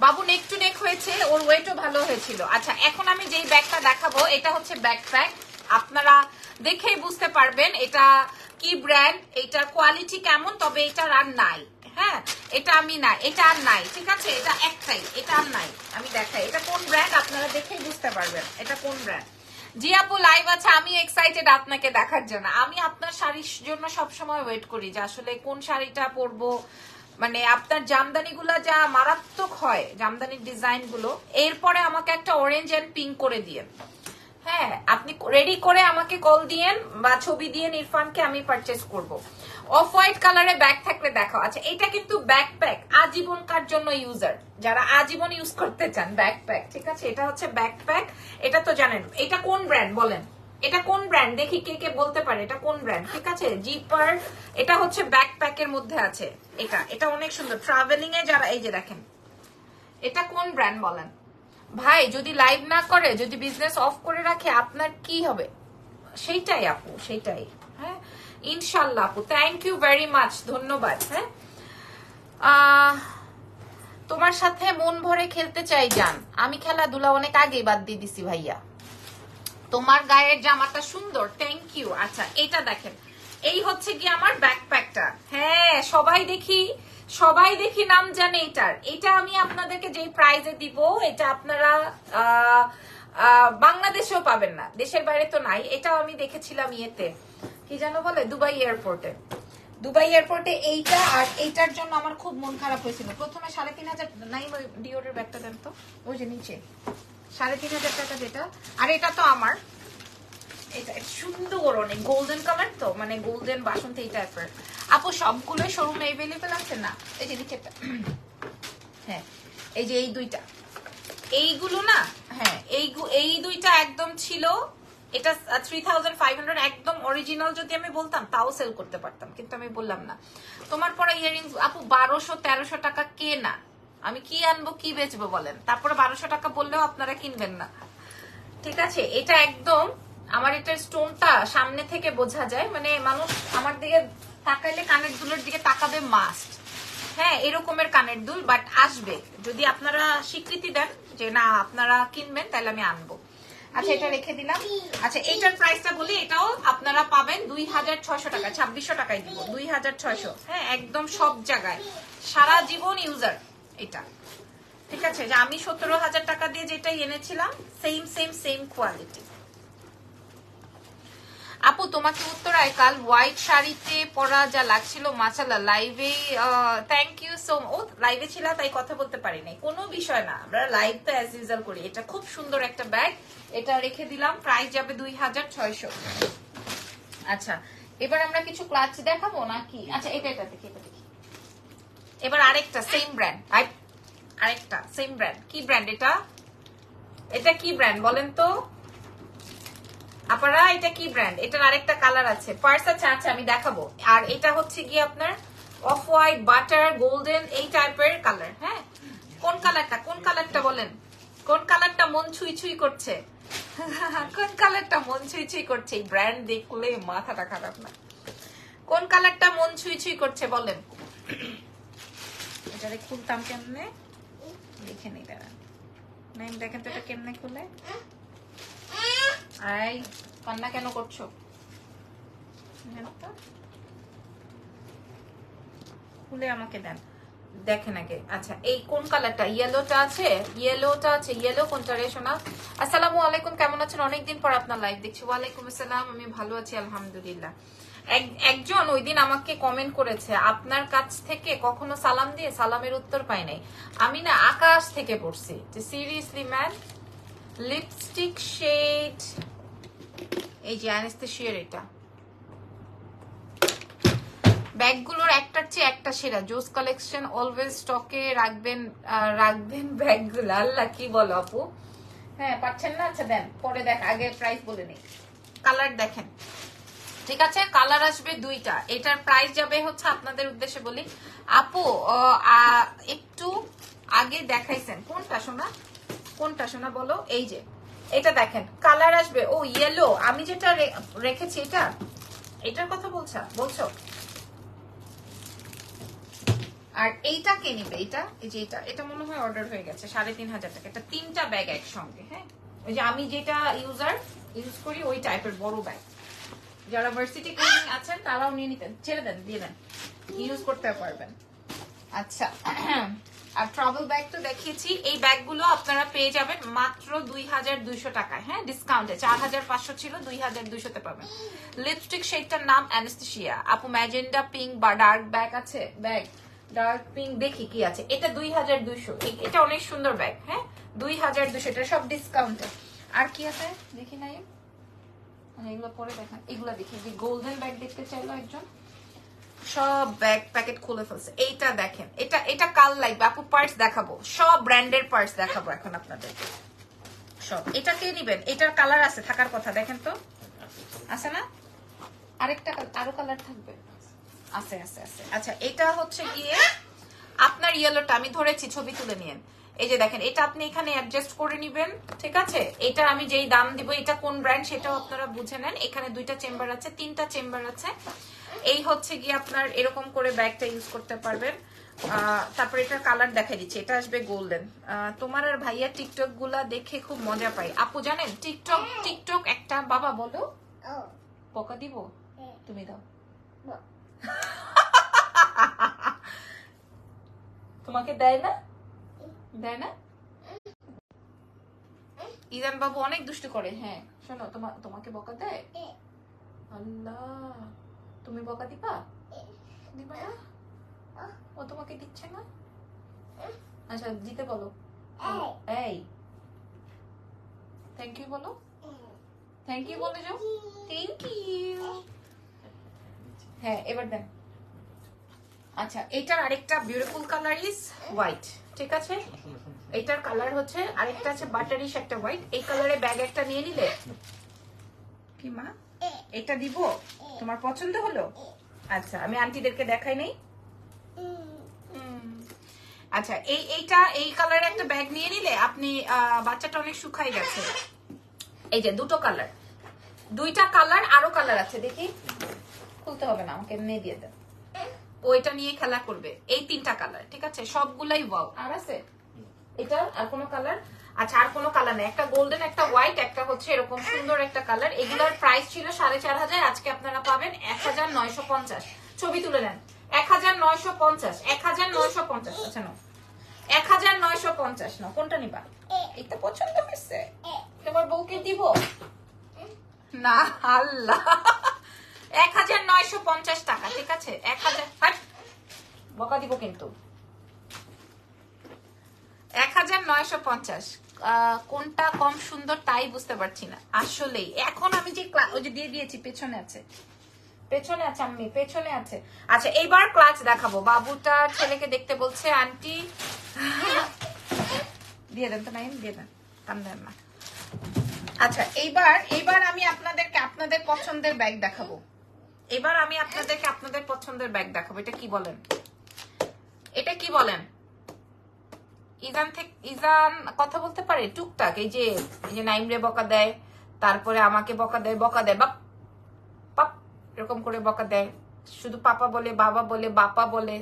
বাবু নেক টু নেক হয়েছে, ওর ওয়েটও ভালো হয়েছিল। আচ্ছা এখন আমি যেই ব্যাগটা দেখাবো এটা হচ্ছে ব্যাকপ্যাক, আপনারা দেখেই বুঝতে পারবেন এটা কি ব্র্যান্ড, এটার কোয়ালিটি কেমন। তবে এটার আর নাই, হ্যাঁ এটা আমি না, এটা আর নাই, ঠিক আছে, এটা একটাই, এটা আর নাই। আমি দেখাই এটা কোন ব্র্যান্ড, আপনারা দেখেই বুঝতে পারবেন এটা কোন ব্র্যান্ড। জি আপু লাইভ আছে, আমি এক্সাইটেড আপনাকে দেখার জন্য। আমি আপনার শাড়ির জন্য সবসময় ওয়েট করি যে আসলে কোন শাড়িটা পরবো, মানে আপনার জামদানি গুলা যা মারাত্মক হয়, জামদানির ডিজাইন গুলো। এরপরে আমাকে একটা অরেঞ্জ এন্ড পিঙ্ক করে দিয়ে, হ্যাঁ আপনি রেডি করে আমাকে কল দিয়েন বা ছবি দিয়ে ইরফানকে, আমি পারচেজ করব। অফ হোয়াইট কালারে ব্যাগ থাকলে দেখো। আচ্ছা এটা কিন্তু ব্যাকপ্যাক আজীবনকার জন্য ইউজার, যারা আজীবন ইউজ করতে চান ব্যাকপ্যাক, ঠিক আছে। এটা হচ্ছে ব্যাকপ্যাক, এটা তো জানেন। এটা কোন ব্র্যান্ড বলেন, এটা কোন ব্র্যান্ড দেখি, কে কে বলতে পারে এটা কোন ব্র্যান্ড, ঠিক আছে। জিপার, এটা হচ্ছে ব্যাকপ্যাকের মধ্যে আছে। এটা এটা অনেক সুন্দর ট্রাভেলিং এ যারা, এই যে দেখেন এটা কোন ব্র্যান্ড বলেন ভাই। যদি লাইভ না করে, যদি বিজনেস অফ করে রাখে, আপনার কি হবে? সেইটাই আপু, সেইটাই। হ্যাঁ ইনশাল্লাহ আপু, থ্যাংক ইউ ভেরি মাচ, ধন্যবাদ। হ্যাঁ তোমার সাথে মন ভরে খেলতে চাই জান, আমি খেলাধুলা অনেক আগেই বাদ দিয়ে দিছি ভাইয়া। তোমার গায়ের জামাটা সুন্দর, থ্যাংক ইউ। আচ্ছা এটা দেখেন, এই হচ্ছে কি আমার ব্যাকপ্যাকটা। হ্যাঁ সবাই দেখি নাম জানে এটার। এটা আমি আপনাদেরকে যেই প্রাইজে দিব, এটা আপনারা বাংলাদেশেও পাবেন না, দেশের বাইরে তো নাই। এটাও আমি দেখেছিলাম ইয়েতে, কি জানো বলে, দুবাই এয়ারপোর্টে। দুবাই এয়ারপোর্টে এইটা আর এইটার জন্য আমার খুব মন খারাপ হয়েছিল। প্রথমে 3,500 নাই, ওই ডিওরের ব্যাগটা দেন তো, ওই যে নিচে 3,500 টাকা যেটা। আর এটা তো আমার, এটা সুন্দর অনেক গোল্ডেন কালার, তো মানে গোল্ডেন বাসন্তী এই টাইপের। আপু সবগুলো শোরুমে এভেলেবেল আছে না? এই যে নিচেটা, হ্যাঁ এই যে এই দুইটা, এইগুলো না, হ্যাঁ এই দুইটা একদম ছিল। এটা 3,500 একদম অরিজিনাল, যদি আমি বলতাম তাও সেল করতে পারতাম, কিন্তু আমি বললাম না। তোমার পরে ইয়ারিংস আপু 1200-1300 টাকা কে না, আমি কি আনবো কি বেচবো বলেন। তারপরে 1200 টাকা বললেও আপনারা কিনবেন না, ঠিক আছে। এটা একদম আমার, এটার স্টোনটা সামনে থেকে বোঝা যায়, মানে মানুষ আমার দিকে তাকাইলে কানের দুলের দিকে তাকাবে মাস্ট। হ্যাঁ এরকমের কানের দুল, বাট আসবে যদি আপনারা স্বীকৃতি দেন যে না আপনারা কিনবেন, তাহলে আমি আনবো। আচ্ছা এটা রেখে দিলাম। আচ্ছা এইটার প্রাইসটা বলি, এটাও আপনারা পাবেন 2,600 টাকা, 2,600 টাকায় দিব, 2,600। হ্যাঁ একদম সব জায়গায় সারা জীবন ইউজার এটা, ঠিক আছে। যে আমি 17,000 টাকা দিয়ে যেটা এনেছিলাম, সেম কোয়ালিটি। আপু তোমাকে উত্তরায় কাল হোয়াইট শাড়িতে পরা যা লাগছিল মাশাআল্লাহ, লাইভে থ্যাংক ইউ সো ও লাইভে ছিল তাই কথা বলতে পারি নাই, কোনো বিষয় না, আমরা লাইভ তো অ্যাজ ইউজুয়াল করি। এটা খুব সুন্দর একটা ব্যাগ, এটা রেখে দিলাম, প্রাইস যাবে 2,600। আচ্ছা এবার আমরা কিছু ক্লাচ দেখাবো নাকি? আচ্ছা এটা দেখি, এবার আরেকটা সেম ব্র্যান্ড, আরেকটা সেম ব্র্যান্ড। কি ব্র্যান্ড এটা? এটা কি ব্র্যান্ড বলেন তো আপনারা, এটা কি ব্র্যান্ড? এটার আরেকটা কালার আছে, পার্স আছে। আচ্ছা আমি দেখাবো। আর এটা হচ্ছে কি আপনার অফ হোয়াইট, বাটার, গোল্ডেন এই টাইপের কালার। হ্যাঁ কোন কালারটা বলেন, কোন কালারটা মন ছুঁই করছে? কোন কালারটা মন ছুঁই করছে? এই ব্র্যান্ড দেখলে মাথাটা খারাপ না। কোন কালারটা মন ছুঁই করছে বলেন? এটারে খুলতাম কেমনে দেখে নেই, দাঁড়ান দেখেন তো এটা কেমনে খুলে। আই কান্না কেন করছো? খুলে আমাকে দেন, দেখেন আগে। আচ্ছা এই কোন কালারটা? ইয়েলোটা আছে, ইয়েলো কোনটা রে সোনা? আসসালামু আলাইকুম, কেমন আছেন? অনেকদিন পর আপনার লাইভ দেখছি। ওয়ালাইকুম আসসালাম, আমি ভালো আছি আলহামদুলিল্লাহ। একজন ওই দিন আমাকে কমেন্ট করেছে, আপনার কাছ থেকে কখনো সালাম দিয়ে সালামের উত্তর পাই নাই। আমি না আকাশ থেকে পড়ছি, সিরিয়াসলি ম্যান। লিপস্টিক শেড, এই যে অ্যানেস্থেসিয়ার, এটা ব্যাগগুলোর একটার চেয়ে একটা সেরা, জোস কালেকশন, অলওয়েজ স্টকে রাখবেন ব্যাগগুলো। আল্লাহ কি বলো আপু, হ্যাঁ পাচ্ছেন না? আচ্ছা দেন, পরে দেখ, আগে প্রাইস বলে নেই। কালার দেখেন, ঠিক আছে, কালার আসবে দুইটা। এটার প্রাইস যাবে হচ্ছে, আপনাদের উদ্দেশ্যে বলি আপু একটু আগে দেখাইছেন কোনটা শোনা বলো? এই যে এটা দেখেন, কালার আসবে ও ইয়েলো। আমি যেটা রেখেছি এটার কথা বলছো? আর এইটা কে নিবে? এটা এই যে এটা মনে হয় অর্ডার হয়ে গেছে 3,500 টাকা। এটা 3টা ব্যাগ একসঙ্গে। হ্যাঁ, ওই যে আমি যেটা ইউজ করি ওই টাইপের বড় ব্যাগ। যারা ভার্সিটি ক্লিনিং আছেন তারাও নিয়ে নিতেন, ছেড়ে দেন, দিয়ে দেন, ইউজ করতে পারবেন। আচ্ছা, আর ট্রাভেল ব্যাগ তো দেখিয়েছি। এই ব্যাগগুলো আপনারা পেয়ে যাবেন মাত্র 2,200 টাকায়। হ্যাঁ, ডিসকাউন্টে 4,500 ছিল, 2,200 তে পাবেন। লিপস্টিক শেডটার নাম অ্যানাস্টেসিয়া। আপু ম্যাজেন্ডা পিঙ্ক বা ডার্ক ব্যাগ আছে? ব্যাগ ডার্ক পিঙ্ক দেখি কি আছে। এটা 2,200। এটা অনেক সুন্দর ব্যাগ। হ্যাঁ, 2,200। এটা সব ডিসকাউন্টে। আর কি আছে দেখি নাই, এগুলো পরে দেখেন। এগুলো দেখি, যে গোল্ডেন ব্যাগ দেখতে চাইলো একজন, সব ব্যাগ প্যাকেট খুলে ফেলছে। এইটা দেখেন, এটা কাল লাগবে আপু। পার্স দেখাবো, সব ব্র্যান্ডের পার্স দেখাবো এখন আপনাদেরকে সব। এটা কে নিবেন? এটার কালার আছে, থাকার কথা। দেখেন তো, আছে না? আরেকটা আরো কালার থাকবে, আছে আছে আছে। আচ্ছা, এটা হচ্ছে গিয়ে আপনার ইয়েলোটা আমি ধরেছি, ছবি তুলে নিয়েন। এই যে দেখেন, এটা আপনি এখানে অ্যাডজাস্ট করে নিবেন, ঠিক আছে? এটা আমি যেই দাম দিব, এটা কোন ব্র্যান্ড সেটাও আপনারা বুঝে নেন। এখানে 2টা চেম্বার আছে, 3টা চেম্বার আছে। এই হচ্ছে গিয়ে আপনার এরকম করে ব্যাগটা ইউজ করতে পারবেন। তারপর এটার কালার দেখা দিচ্ছে, এটা আসবে গোল্ডেন। তোমার আর ভাইয়া টিকটক গুলা দেখে খুব মজা পাই আপু, জানেন? টিকটক একটা বাবা বলো, বকা দিব, তুমি দাও। তোমাকে দেয় না? দেয় না? ইদান বাবু অনেক দুষ্টু করে। হ্যাঁ, শোনো, তোমাকে বকা দেয়? আল্লাহ, তুমি বকা দিবা? দিবা না? ও তোমাকে দিচ্ছে না? আচ্ছা, দিতে বলো। এই, থ্যাংক ইউ বলো। থ্যাংক ইউ বলে যাও। Thank you. হ্যাঁ, এবার দেন। আচ্ছা, এটার আরেকটা বিউটিফুল কালার ইজ হোয়াইট, ঠিক আছে? এটার কালার হচ্ছে, আরেকটা আছে বাটারিশ একটা হোয়াইট। এই কালারে ব্যাগ একটা নিয়ে নিলে কি মা, এটা দিব? তোমার পছন্দ হলো? আচ্ছা, আমি আন্টিদেরকে দেখাই নেই। আচ্ছা, এই কালারের একটা ব্যাগ নিয়ে নিলে আপনি, বাচ্চাটা অনেক শুকাই গেছে। এই যে 2টো কালার, 2টা কালার, আরো কালার আছে দেখি। খুলতে হবে না, আমাকে এমনি দিয়ে দেন। ওইটা নিয়ে খেলা করবে। এই 3টা কালার, ঠিক আছে? সবগুলাই ওয়াও। আর আছে এটা? আর কোনো কালার? আচ্ছা, আর কোনো কালার নেই। একটা গোল্ডেন, একটা হোয়াইট, একটা হচ্ছে এরকম সুন্দর একটা কালার। এগুলোর প্রাইস ছিল 4,500, আজকে আপনারা পাবেন 1,950। ছবি তুলে নেন। 1,950, 1,950। আচ্ছা, নাও 1,950। নাও, কোনটা নিবা? এটা পছন্দ হয়েছে? তোমার বউকে দিব না? আল্লাহ, 1,950 টাকা, ঠিক আছে? 1,000 বকা দিব কিন্তু। 1,950। কোনটা কম সুন্দর তাই বুঝতে পারছি না আসলেই। এখন আমি যে ওই যে দিয়ে দিয়েছি, পেছনে আছে, পেছনে আছে আম্মি, পেছনে আছে। আচ্ছা, এইবার ক্লাচ দেখাবো। বাবুটা ছেলেকে দেখতে বলছে আন্টি। দিয়ে দেন তো, নাই দিয়ে দেন, কান দেন না। আচ্ছা, এইবার আমি আপনাদেরকে আপনাদের পছন্দের ব্যাগ দেখাবো। এবার আমি আপনাদেরকে আপনাদের পছন্দের ব্যাগ দেখাবো। এটা কি বলেন? এটা কি বলেন? ইজান কথা বলতে পারে টুকটাক। এই যে নাইমরে বকা দেয়, তারপরে আমাকে বকা দেয় বাপ পাপ, এরকম করে বকা দেয়। শুধু পাপা বলে, বাবা বলে, বাপা বলে,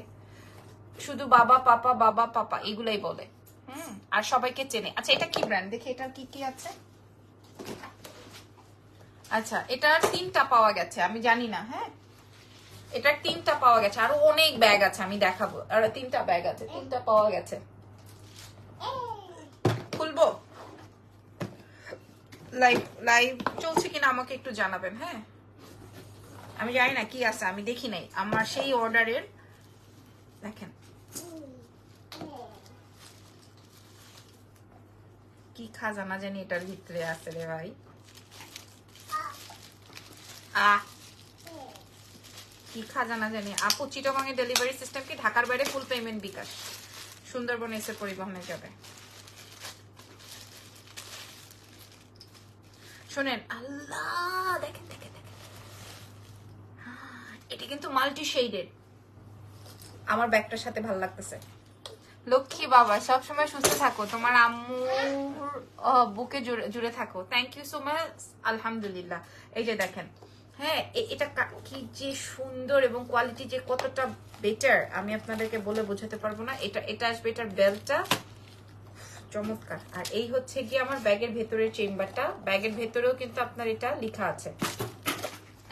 শুধু বাবা পাপা বাবা পাপা এগুলাই বলে। আর সবাইকে চেনে। আচ্ছা, এটা কি ব্র্যান্ড দেখি, এটার কি কি আছে? আচ্ছা, এটার 3টা পাওয়া গেছে, আমি জানি না। হ্যাঁ, এটার 3টা পাওয়া গেছে, আরো অনেক ব্যাগ আছে, আমি দেখাবো। আর 3টা ব্যাগ আছে, 3টা পাওয়া গেছে। খুলবো? লাইভ চলছে কিনা আমাকে একটু জানাবেন। হ্যাঁ, আমি জানি না কি আছে, আমি দেখি নাই আমার সেই অর্ডারের। দেখেন কি খাজানা জানি এটার ভিতরে আছে রে ভাই। কি খাজানা জানি। আপু, চিটাগাংয়ের ডেলিভারি সিস্টেম কি? ঢাকার বাইরে ফুল পেমেন্ট বিকাশ, সুন্দরবন এসে পরিবহনে যাবে। শোনেন, আল্লাহ, দেখেন দেখেন দেখেন, এটা কিন্তু মাল্টি শেডেড। আমার ব্যাগটার সাথে ভালো লাগতেছে। লক্ষ্মী বাবা, সবসময় সুস্থ থাকো, তোমার আম্মুর বুকে জুড়ে থাকো। Thank you so much. আলহামদুলিল্লাহ। এই যে দেখেন, হ্যাঁ এটা কি যে সুন্দর এবং কোয়ালিটি যে কতটা বেটার আমি আপনাদেরকে বলে বোঝাতে পারবো না। এটা আসবে এটার বেল্টটা চমৎকার। আর এই হচ্ছে কি আমার ব্যাগের ভেতরের চেম্বারটা, ব্যাগের ভেতরেও কিন্তু আপনার এটা লেখা আছে।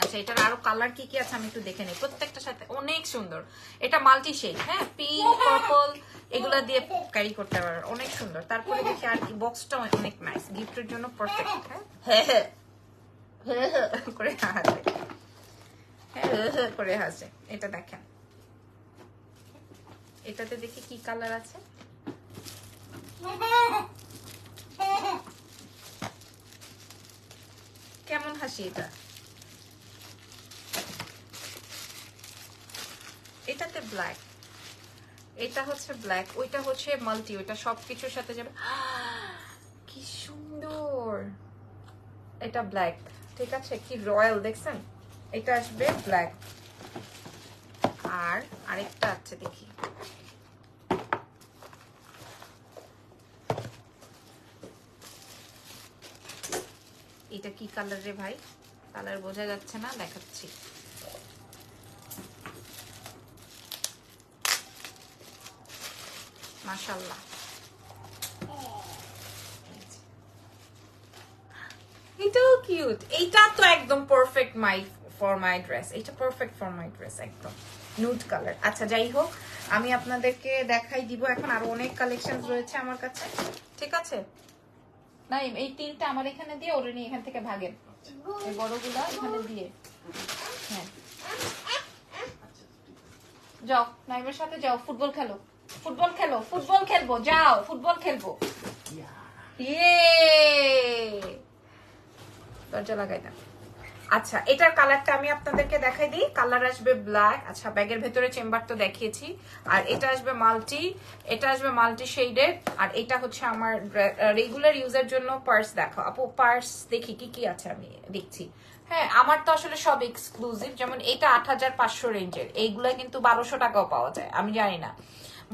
আচ্ছা এটার আরো কালার কি কি আছে আমি একটু দেখে নিই, প্রত্যেকটার সাথে অনেক সুন্দর। এটা মাল্টি শেড, হ্যাঁ পিঙ্ক পার্পল এগুলা দিয়ে ক্যারি করতে পারবেন, অনেক সুন্দর। তারপরে দেখি আর কি, বক্সটা অনেক নাইস, গিফটের জন্য পারফেক্ট। হ্যাঁ হ্যাঁ করে হাসে, হ্যাঁ করে হাসে। এটা দেখেন, এটাতে দেখি কি কালার আছে। কেমন হাসি এটা, এটাতে ব্ল্যাক, এটা হচ্ছে ব্ল্যাক, ওইটা হচ্ছে মাল্টি, ওইটা সবকিছুর সাথে যাবে। কি সুন্দর, এটা ব্ল্যাক, ঠিক আছে কি রয়্যাল দেখছেন। এটা আসবে ব্ল্যাক, আর আরেকটা আছে দেখি, এটা কি কালার রে ভাই, কালার বোঝা যাচ্ছে না, দেখাচ্ছি। মাশাআল্লাহ, এটাও কিউট, এইটা তো একদম পারফেক্ট ফর মাই ড্রেস, এটা পারফেক্ট ফর মাই ড্রেস, একদম নুড কালার। আচ্ছা যাই হোক, আমি আপনাদেরকে দেখাই দিব এখন, আরো অনেক কালেকশন রয়েছে আমার কাছে, ঠিক আছে। না এই তিনটা আমার এখানে দিয়ে, ওরে নিয়ে এখান থেকে ভাগেন, এই বড়গুলা এখানে দিয়ে। হ্যাঁ যাও নাইমের সাথে যাও, ফুটবল খেলো, ফুটবল খেলো, ফুটবল খেলবো, যাও ফুটবল খেলবো। ইয়ে দরজা লাগাই না। আচ্ছা এটার কালারটা আমি আপনাদেরকে দেখাই দিই, কালার আসবে ব্ল্যাক। আচ্ছা ব্যাগের ভেতরে চেম্বার তো দেখিয়েছি, আর এটা আসবে মাল্টি, এটা আসবে মাল্টি শেডেড। আর এটা হচ্ছে আমার রেগুলার ইউজের জন্য পার্স। দেখো আপু পার্স দেখি কি কি আছে, আমি দেখছি। হ্যাঁ আমার তো আসলে সব এক্সক্লুসিভ, যেমন এটা 8500 রেঞ্জের, এইগুলা কিন্তু 1200 টাকাও পাওয়া যায়, আমি জানি না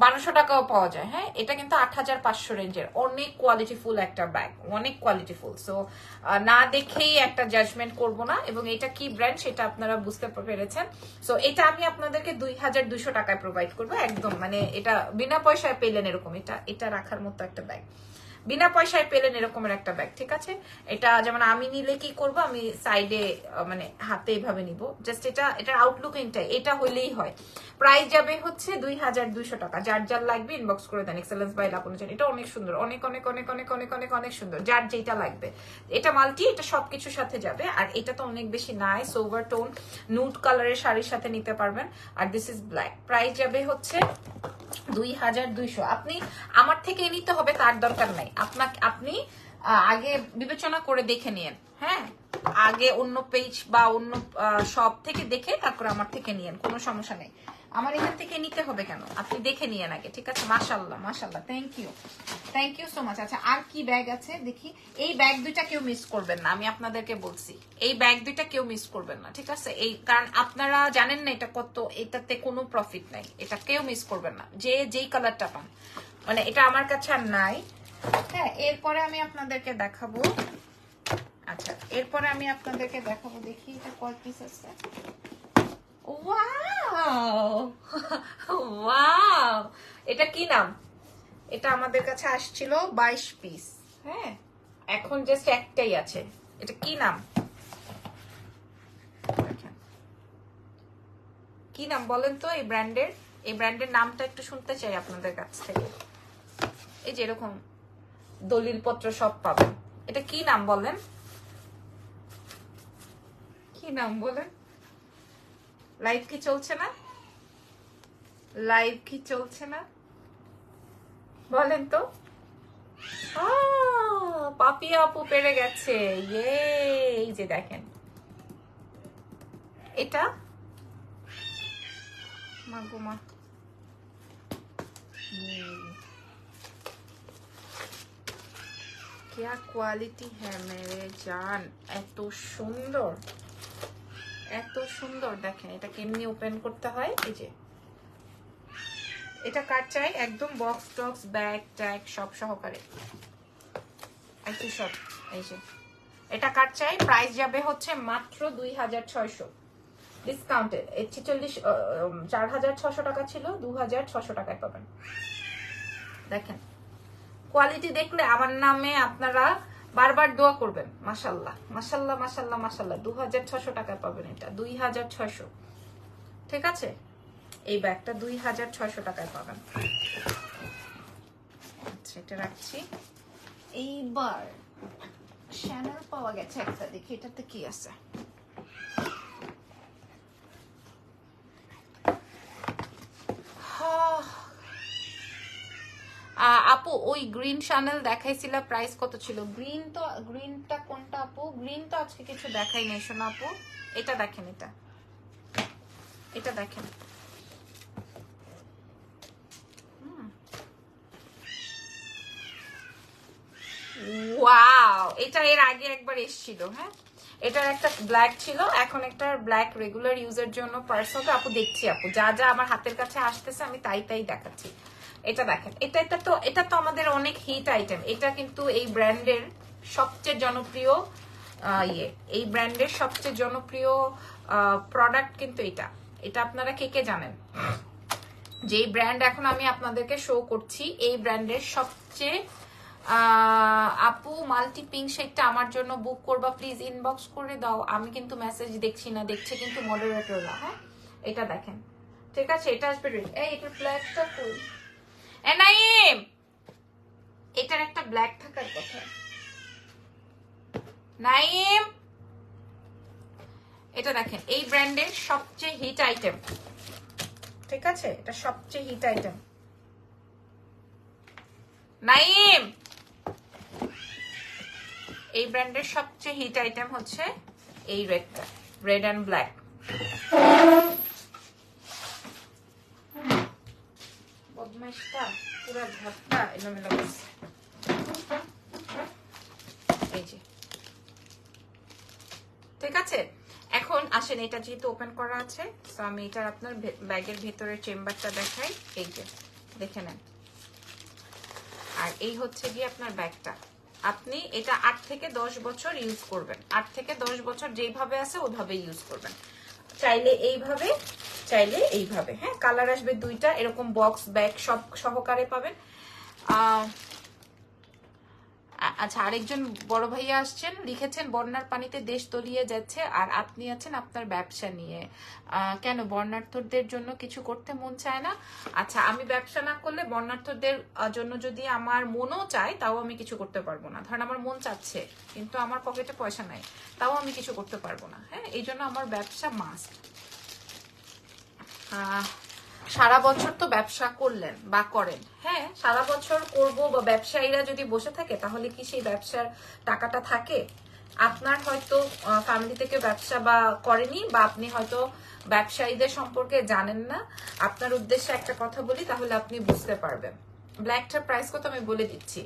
1200 টাকাও পাওয়া যায়। হ্যাঁ এটা কিন্তু 8500 রেঞ্জের, অনেক কোয়ালিটিফুল একটা ব্যাগ, অনেক কোয়ালিটিফুল। সো না দেখেই একটা জাজমেন্ট করব না, এবং এটা কি ব্র্যান্ড সেটা আপনারা বুঝতে পেরেছেন। সো এটা আমি আপনাদেরকে 2200 টাকায় প্রোভাইড করবো, একদম মানে এটা বিনা পয়সায় পেলেন এরকম, এটা রাখার মতো একটা ব্যাগ, বিনা পয়সায় পেলেন এরকমের একটা ব্যাগ, ঠিক আছে। এটা যেমন আমি নিলে কি করব, আমি সাইডে মানে হাতে এইভাবে নিব, জাস্ট এটার আউটলুকিংটা এটা হইলেই হয়। প্রাইস যাবে হচ্ছে 2200 টাকা। যার যার লাগবে ইনবক্স করে দেন, এক্সেলেন্স বাই লাপনুজান। এটা অনেক সুন্দর, অনেক অনেক অনেক অনেক অনেক অনেক অনেক সুন্দর, যার যেটা লাগবে। এটা মাল্টি, এটা সবকিছুর সাথে যাবে। আর এটা তো অনেক বেশি নাইস ওভার টোন নুড কালারের শাড়ির সাথে নিতে পারবেন। আর দিস ইজ ব্ল্যাক, প্রাইস যাবে হচ্ছে 2200। আপনি আমার থেকে নিতে হবে তার দরকার নাই, আপনি আগে বিবেচনা করে দেখে নিন। হ্যাঁ আগে অন্য পেজ বা অন্য শপ থেকে দেখে তারপর আমার থেকে নিয়েন, কোনো সমস্যা নেই। আমার এখান থেকে নিতে হবে কেন, আপনি দেখে নিয়েন আগে, ঠিক আছে। মাশাআল্লাহ মাশাআল্লাহ, থ্যাংক ইউ সো মাচ। আচ্ছা আর কি ব্যাগ আছে দেখি, এই ব্যাগ দুইটা কেউ মিস করবেন না, আমি আপনাদেরকে বলছি, এই ব্যাগ দুইটা কেউ মিস করবেন না, ঠিক আছে। এই কারণ আপনারা জানেন না এটা কত, এটাতে কোনো প্রফিট নাই, এটা কেউ মিস করবেন না, যেই কালারটা পান। মানে এটা আমার কাছে আর নাই। হ্যাঁ এরপরে আমি আপনাদেরকে দেখাবো, আচ্ছা এরপরে আমি আপনাদেরকে দেখাবো, দেখি এটা কয় পিস আছে। ওয়াও ওয়াও, এটা কি নাম, এটা আমাদের কাছে আসছিল 22 পিস, হ্যাঁ এখন জাস্ট একটাই আছে। এটা কি নাম, কি নাম বলেন তো এই ব্র্যান্ডের, এই ব্র্যান্ডের নামটা একটু শুনতে চাই আপনাদের কাছ থেকে। এই যে এরকম দলিলপত্র সব পাবেন, এটা কি নাম বলেন, কি নাম বলেন। লাইভ কি চলছে না, লাইভ কি চলছে না বলেন তো। পাপিয়া আপু পেরে গেছে, ইয়ে এই যে দেখেন এটা, মাগুমা क्या क्वालिटी है मेरे जान, এত সুন্দর, এত সুন্দর। দেখেন এটা কেমনি ওপেন করতে হয়, এই যে এটা কার চাই, একদম বক্স টক্স ব্যাগ ট্যাগ সব সহকারে, একটু সব, এই যে এটা কার চাই? প্রাইস যাবে হচ্ছে মাত্র 2600 ডিসকাউন্টেড। 4600 টাকা ছিল, 2600 টাকায় পাবেন। দেখেন কোয়ালিটি দেখলে আমার নামে আপনারা বারবার দোয়া করবেন। মাশাল্লাহ মাশাল্লাহ মাশাল্লাহ মাশাল্লাহ। 2600 টাকায় পাবেন এটা, 2600। ঠিক আছে, এই ব্যাগটা 2600 টাকায় পাবেন। আচ্ছা এটা রাখছি। এইবার শ্যানেল পাওয়া গেছে একটা, দেখি এটাতে কি আছে। আপু ওই গ্রিন শ্যানেল দেখাইছিল, প্রাইস কত ছিল? গ্রিনটা কোনটা আপু? গ্রিন তো আজকে কিছু দেখাই নাই শোনা আপু। এটা দেখেন, এটা দেখেন। ওয়াও, এটা এর আগে একবার এসেছিল। হ্যাঁ, এটার একটা ব্ল্যাক ছিল, এখন একটা ব্ল্যাক রেগুলার ইউজের জন্য পার্স হবে। আপু দেখছি আপু, যা যা আমার হাতের কাছে আসতেছে আমি তাই তাই দেখাচ্ছি। এটা দেখেন, এটা তো আমাদের অনেক হিট আইটেম। এটা কিন্তু এই ব্র্যান্ডের সবচেয়ে জনপ্রিয় এই ব্র্যান্ডের সবচেয়ে জনপ্রিয় প্রোডাক্ট কিন্তু এটা আপনারা কে কে জানেন? যে ব্র্যান্ড এখন আমি আপনাদেরকে শো করছি, এই ব্র্যান্ডের সবচেয়ে আপু মাল্টি পিঙ্ক শেডটা আমার জন্য বুক করবা প্লিজ, ইনবক্স করে দাও। আমি কিন্তু মেসেজ দেখছি না, দেখছে কিন্তু মডারেটররা। হ্যাঁ এটা দেখেন, ঠিক আছে, এটা আসবে। এই এটার ব্ল্যাকটা কই? এনাইম, এটার একটা ব্ল্যাক থাকার কথা। নাইম, এটা দেখেন, এই ব্র্যান্ডের সবচেয়ে হিট আইটেম। ঠিক আছে, এটা সবচেয়ে হিট আইটেম। নাইম, এই ব্র্যান্ডের সবচেয়ে হিট আইটেম হচ্ছে এই রেডটা, রেড অ্যান্ড ব্ল্যাক। বদমাইশটা পুরো ঘরটা এলোমেলো করছে। এই যে, ঠিক আছে। এখন আসেন, এটা যেহেতু ওপেন করা আছে, তো আমি এটার আপনার ব্যাগের ভেতরের চেম্বারটা দেখাই। এই যে দেখে নেন। আর এই হচ্ছে গিয়ে আপনার ব্যাগটা। আপনি এটা 8 থেকে 10 বছর ইউজ করবেন। 8 থেকে 10 বছর যেইভাবে আছে ওইভাবে ইউজ করবেন। চাইলে এইভাবে, চাইলে এইভাবে। হ্যাঁ, কালার আসবে দুইটা, এরকম বক্স ব্যাগ সব সহকারে পাবেন। আচ্ছা, আরেকজন বড় ভাইয়া আসছেন, লিখেছেন বন্যার পানিতে দেশ তলিয়ে যাচ্ছে আর আপনি আছেন আপনার ব্যবসা নিয়ে, কেন বন্যার্থদের জন্য কিছু করতে মন চায় না? আচ্ছা, আমি ব্যবসা না করলে বন্যার্থদের জন্য যদি আমার মনও চায় তাও আমি কিছু করতে পারবো না। ধরেন আমার মন চাচ্ছে কিন্তু আমার পকেটে পয়সা নাই, তাও আমি কিছু করতে পারবো না। হ্যাঁ, এই জন্য আমার ব্যবসা মাস্ট। সারা বছর তো ব্যবসা করলেন বা করেন, হ্যাঁ সারা বছর করব বা ব্যবসায়ীরা যদি বসে থাকে তাহলে কি সেই ব্যবসার টাকাটা থাকে? আপনার হয়তো ফ্যামিলি থেকে ব্যবসা বা করেনি, বা আপনি হয়তো ব্যবসায়ীদের সম্পর্কে জানেন না। আপনার উদ্দেশ্যে একটা কথা বলি, তাহলে আপনি বুঝতে পারবেন। ব্ল্যাকটার প্রাইস কত আমি বলে দিচ্ছি।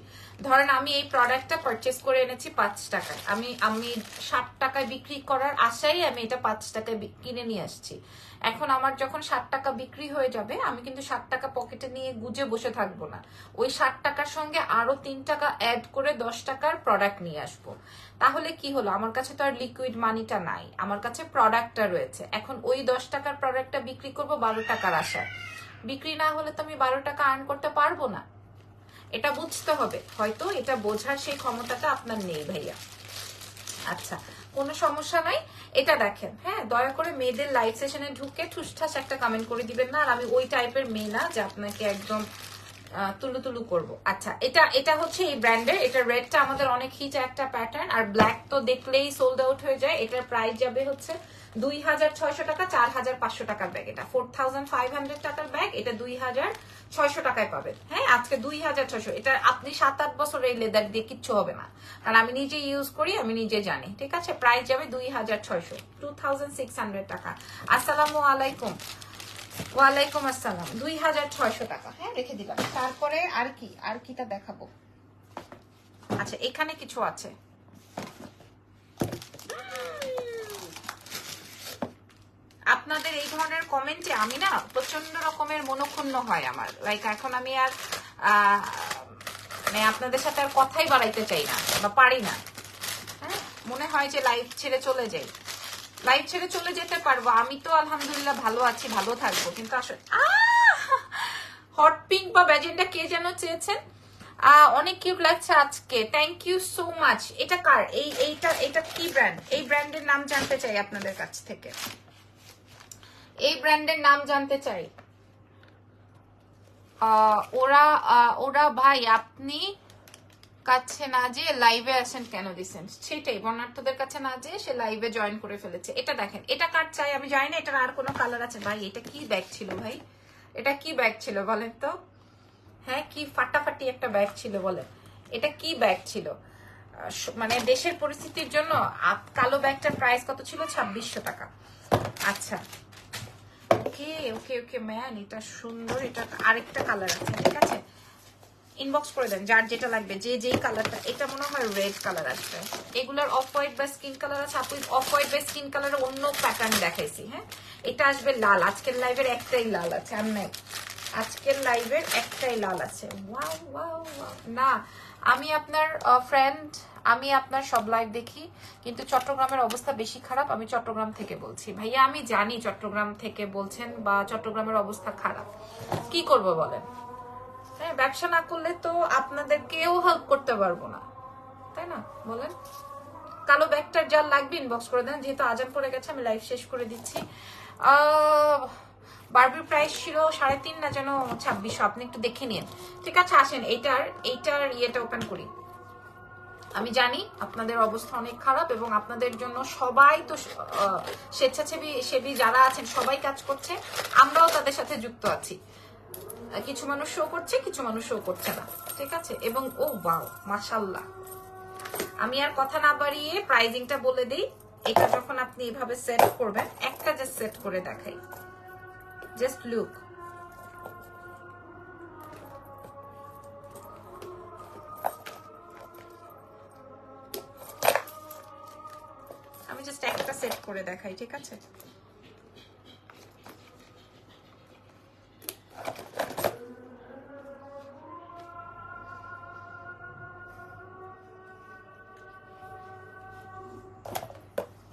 ধরেন আমি এই প্রোডাক্টটা পারচেস করে এনেছি 5 টাকায়, আমি 60 টাকায় বিক্রি করার আশায় আমি এটা 5 টাকায় কিনে নিয়ে আসছি। এখন আমার যখন 60 টাকা বিক্রি হয়ে যাবে, আমি কিন্তু 60 টাকা পকেটে নিয়ে গুজে বসে থাকবো না। ওই 60 টাকার সঙ্গে আরো 3 টাকা অ্যাড করে 10 টাকার প্রোডাক্ট নিয়ে আসবো। তাহলে কি হলো, আমার কাছে তো আর লিকুইড মানিটা নাই, আমার কাছে প্রোডাক্টটা রয়েছে। এখন ওই 10 টাকার প্রোডাক্টটা বিক্রি করবো 12 টাকার আশায়। বিক্রি না হলে তো আমি 12 টাকা আর্ন করতে পারবো না। এটা বুঝতে হবে, হয়তো এটা বোঝার সেই ক্ষমতাটা আপনার নেই ভাইয়া। আচ্ছা, কোনো সমস্যা নাই। এটা দেখেন, হ্যাঁ দয়া করে মেয়েদের লাইভ সেশনে ঢুকে ঠুসঠাস একটা কমেন্ট করে দিবেন না। আর আমি ওই টাইপের মেয়ে না যে আপনাকে একদম তুলু তুলু করবো। আচ্ছা, এটা হচ্ছে এই ব্র্যান্ডের, এটা রেডটা আমাদের অনেক হিট একটা প্যাটার্ন, আর ব্ল্যাক তো দেখলেই সোল্ড আউট হয়ে যায়। এটার প্রাইস যাবে হচ্ছে 2600 টাকা, 4500 টাকার ব্যাগ। এটা 4500 টাকার ব্যাগ, এটা 2600 টাকায় পাবেন। হ্যাঁ, আজকে 2600। এটা আপনি 7-8 বছর এই লেদার দিয়ে কিচ্ছু হবে না, কারণ আমি নিজে ইউজ করি, আমি নিজে জানি। ঠিক আছে, প্রাইস যাবে 2600, 2600 টাকা। আসসালামু আলাইকুম। ওয়ালাইকুম আসসালাম। 2600 টাকা। হ্যাঁ, রেখে দিলাম। তারপরে আর কিটা দেখাবো? আচ্ছা, এখানে কিছু আছে। আপনাদের এই ধরনের কমেন্টে আমি না প্রচন্ড রকমের মনোক্ষুণ্ণ হয় আমার। লাইক এখন আমি আর মানে আপনাদের সাথে আর কথাই বাড়াইতে চাই না বা পারি না। হ্যাঁ, মনে হয় যে লাইভ ছেড়ে চলে যাই, লাইভ ছেড়ে চলে যেতে পারবো। আমি তো আলহামদুলিল্লাহ ভালো আছি, ভালো থাকবো, কিন্তু আসলে হট পিঙ্ক বা ব্যাজেন্ডা কে যেন চেয়েছেন। অনেক কিউট লাগছে আজকে, থ্যাংক ইউ সো মাচ। এটা কার? এইটা কি ব্র্যান্ড? এই ব্র্যান্ডের নাম জানতে চাই আপনাদের কাছ থেকে, এই ব্র্যান্ডের নাম জানতে চাই। ওরা ভাই আপনি কাছে না যে লাইভে আসেন কেন দিচ্ছেন? সেটাই, বর্ণার্থদের কাছে না যে সে লাইভে জয়েন করে ফেলেছে। এটা দেখেন, এটা কার চাই আমি জানি না, এটার আর কোনো কালার আছে? ভাই এটা কি ব্যাগ ছিল ভাই, এটা কি ব্যাগ ছিল বলেন তো? হ্যাঁ, কি ফাটাফাটি একটা ব্যাগ ছিল বলেন, এটা কি ব্যাগ ছিল? মানে দেশের পরিস্থিতির জন্য কালো ব্যাগটার প্রাইস কত ছিল? 2600 টাকা। আচ্ছা ওকে ওকে ওকে ম্যান, এটা সুন্দর, এটা আরেকটা কালার আছে, ঠিক আছে ইনবক্স করে দেন যার যেটা লাগবে, যে যেই কালারটা। এটা মনে হয় রেড কালার আসবে, এগুলোর অফ হোয়াইট বা স্কিন কালার আছে। আপু অফ হোয়াইট বা স্কিন কালার অন্য প্যাটার্ন দেখাইছি। হ্যাঁ, এটা আসবে লাল, আজকের লাইভের একটাই লাল আছে, আর নাই, আজকের লাইভের একটাই লাল আছে। Wow wow wow. না আমি আপনার ফ্রেন্ড, আমি আপনার সব লাইভ দেখি, কিন্তু চট্টগ্রামের অবস্থা বেশি খারাপ। আমি চট্টগ্রাম থেকে বলছি ভাইয়া, আমি জানি চট্টগ্রাম থেকে বলছেন বা চট্টগ্রামের অবস্থা খারাপ, কি করব বলেন? হ্যাঁ, ব্যবসা না করলে তো আপনাদের কেউ হেল্প করতে পারবো না, তাই না বলেন? কালো ব্যাগটার যার লাগবে ইনবক্স করে দেন, যেহেতু আজান পড়ে গেছে আমি লাইভ শেষ করে দিচ্ছি। বারবির প্রাইস ছিল 3.5 না যেন 2600, আপনি একটু দেখে নিন। ঠিক আছে আসেন এইটার ইয়েটা ওপেন করি। আমি জানি আপনাদের অবস্থা অনেক খারাপ এবং আপনাদের জন্য সবাই তো স্বেচ্ছাসেবী যারা আছেন সবাই কাজ করছে, আমরাও তাদের সাথে যুক্ত আছি। কিছু মানুষ শো করছে, কিছু মানুষ শো করছে না, ঠিক আছে? এবং ও ওয়াও মাশাআল্লাহ, আমি আর কথা না বাড়িয়ে প্রাইজিংটা বলে দিই। এটা যখন আপনি এভাবে সেট করবেন, একটা জাস্ট সেট করে দেখাই, জাস্ট লুক। আমি জাস্ট একটা সেট করে দেখাই, ঠিক আছে?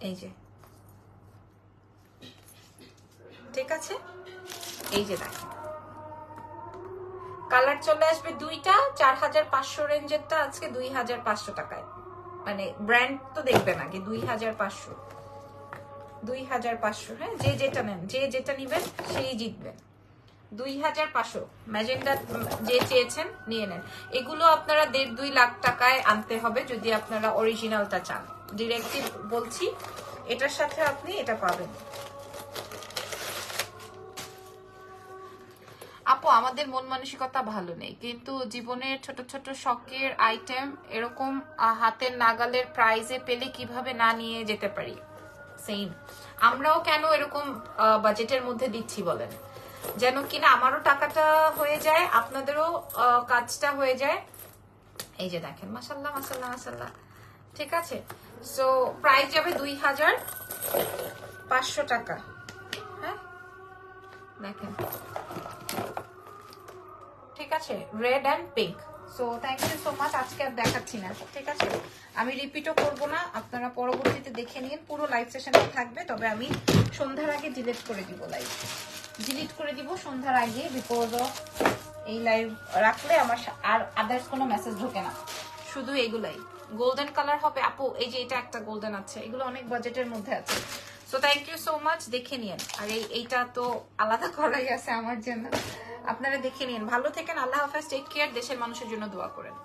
এই যে, ঠিক আছে, এই যে দেখেন কালার চলে আসবে দুইটা। 4500 রেঞ্জেরটা আজকে 2500 টাকায়, মানে ব্র্যান্ড তো দেখবেন আগে। 2500, হ্যাঁ, যে যেটা নেন, যে যেটা নিবেন সেই জিতবেন। 2500 ম্যাজেন্ডা যে চেয়েছেন নিয়ে নেন। এগুলো আপনারা 1.5-2 লাখ টাকায় আনতে হবে যদি আপনারা অরিজিনালটা চান। ডিরেক্টলি বলছি, এটার সাথে আপনি এটা পাবেন। আপু আমাদের মন মানসিকতা ভালো নেই, কিন্তু জীবনের ছোট ছোট শখের আইটেম এরকম হাতের নাগালের প্রাইজে পেলে কিভাবে না নিয়ে যেতে পারি? সেম, আমরাও কেন এরকম বাজেটের মধ্যে দিচ্ছি বলেন, যেন কিনা আমারও টাকাটা হয়ে যায়, আপনাদেরও কাজটা হয়ে যায়। এই যে দেখেন মাশাআল্লাহ মাশাআল্লাহ মাশাআল্লাহ, ঠিক আছে? সো প্রাইস যাবে 2500 টাকা। হ্যাঁ দেখেন, ঠিক আছে, red and pink. So thank you so much. আজকে আর দেখাচ্ছি না, ঠিক আছে? আমি রিপিটও করবো না, আপনারা পরবর্তীতে দেখে নিন। পুরো লাইভ সেশনটা থাকবে, তবে আমি সন্ধ্যার আগে ডিলিট করে দিব, লাইভ ডিলিট করে দিব সন্ধ্যার আগে, বিকজ এই লাইভ রাখলে আমার আর আদার্স কোনো মেসেজ ঢোকে না, শুধু এগুলাই। গোল্ডেন কালার হবে আপু, এই যে এটা একটা গোল্ডেন আছে, এগুলো অনেক বাজেটের মধ্যে আছে। So thank you so much, দেখে নিন। আর এইটা তো আলাদা করাই আছে আমার জন্য, আপনারা দেখে নিন। ভালো থেকেন, আল্লাহ হাফেজ, টেক কেয়ার, দেশের মানুষের জন্য দোয়া করেন।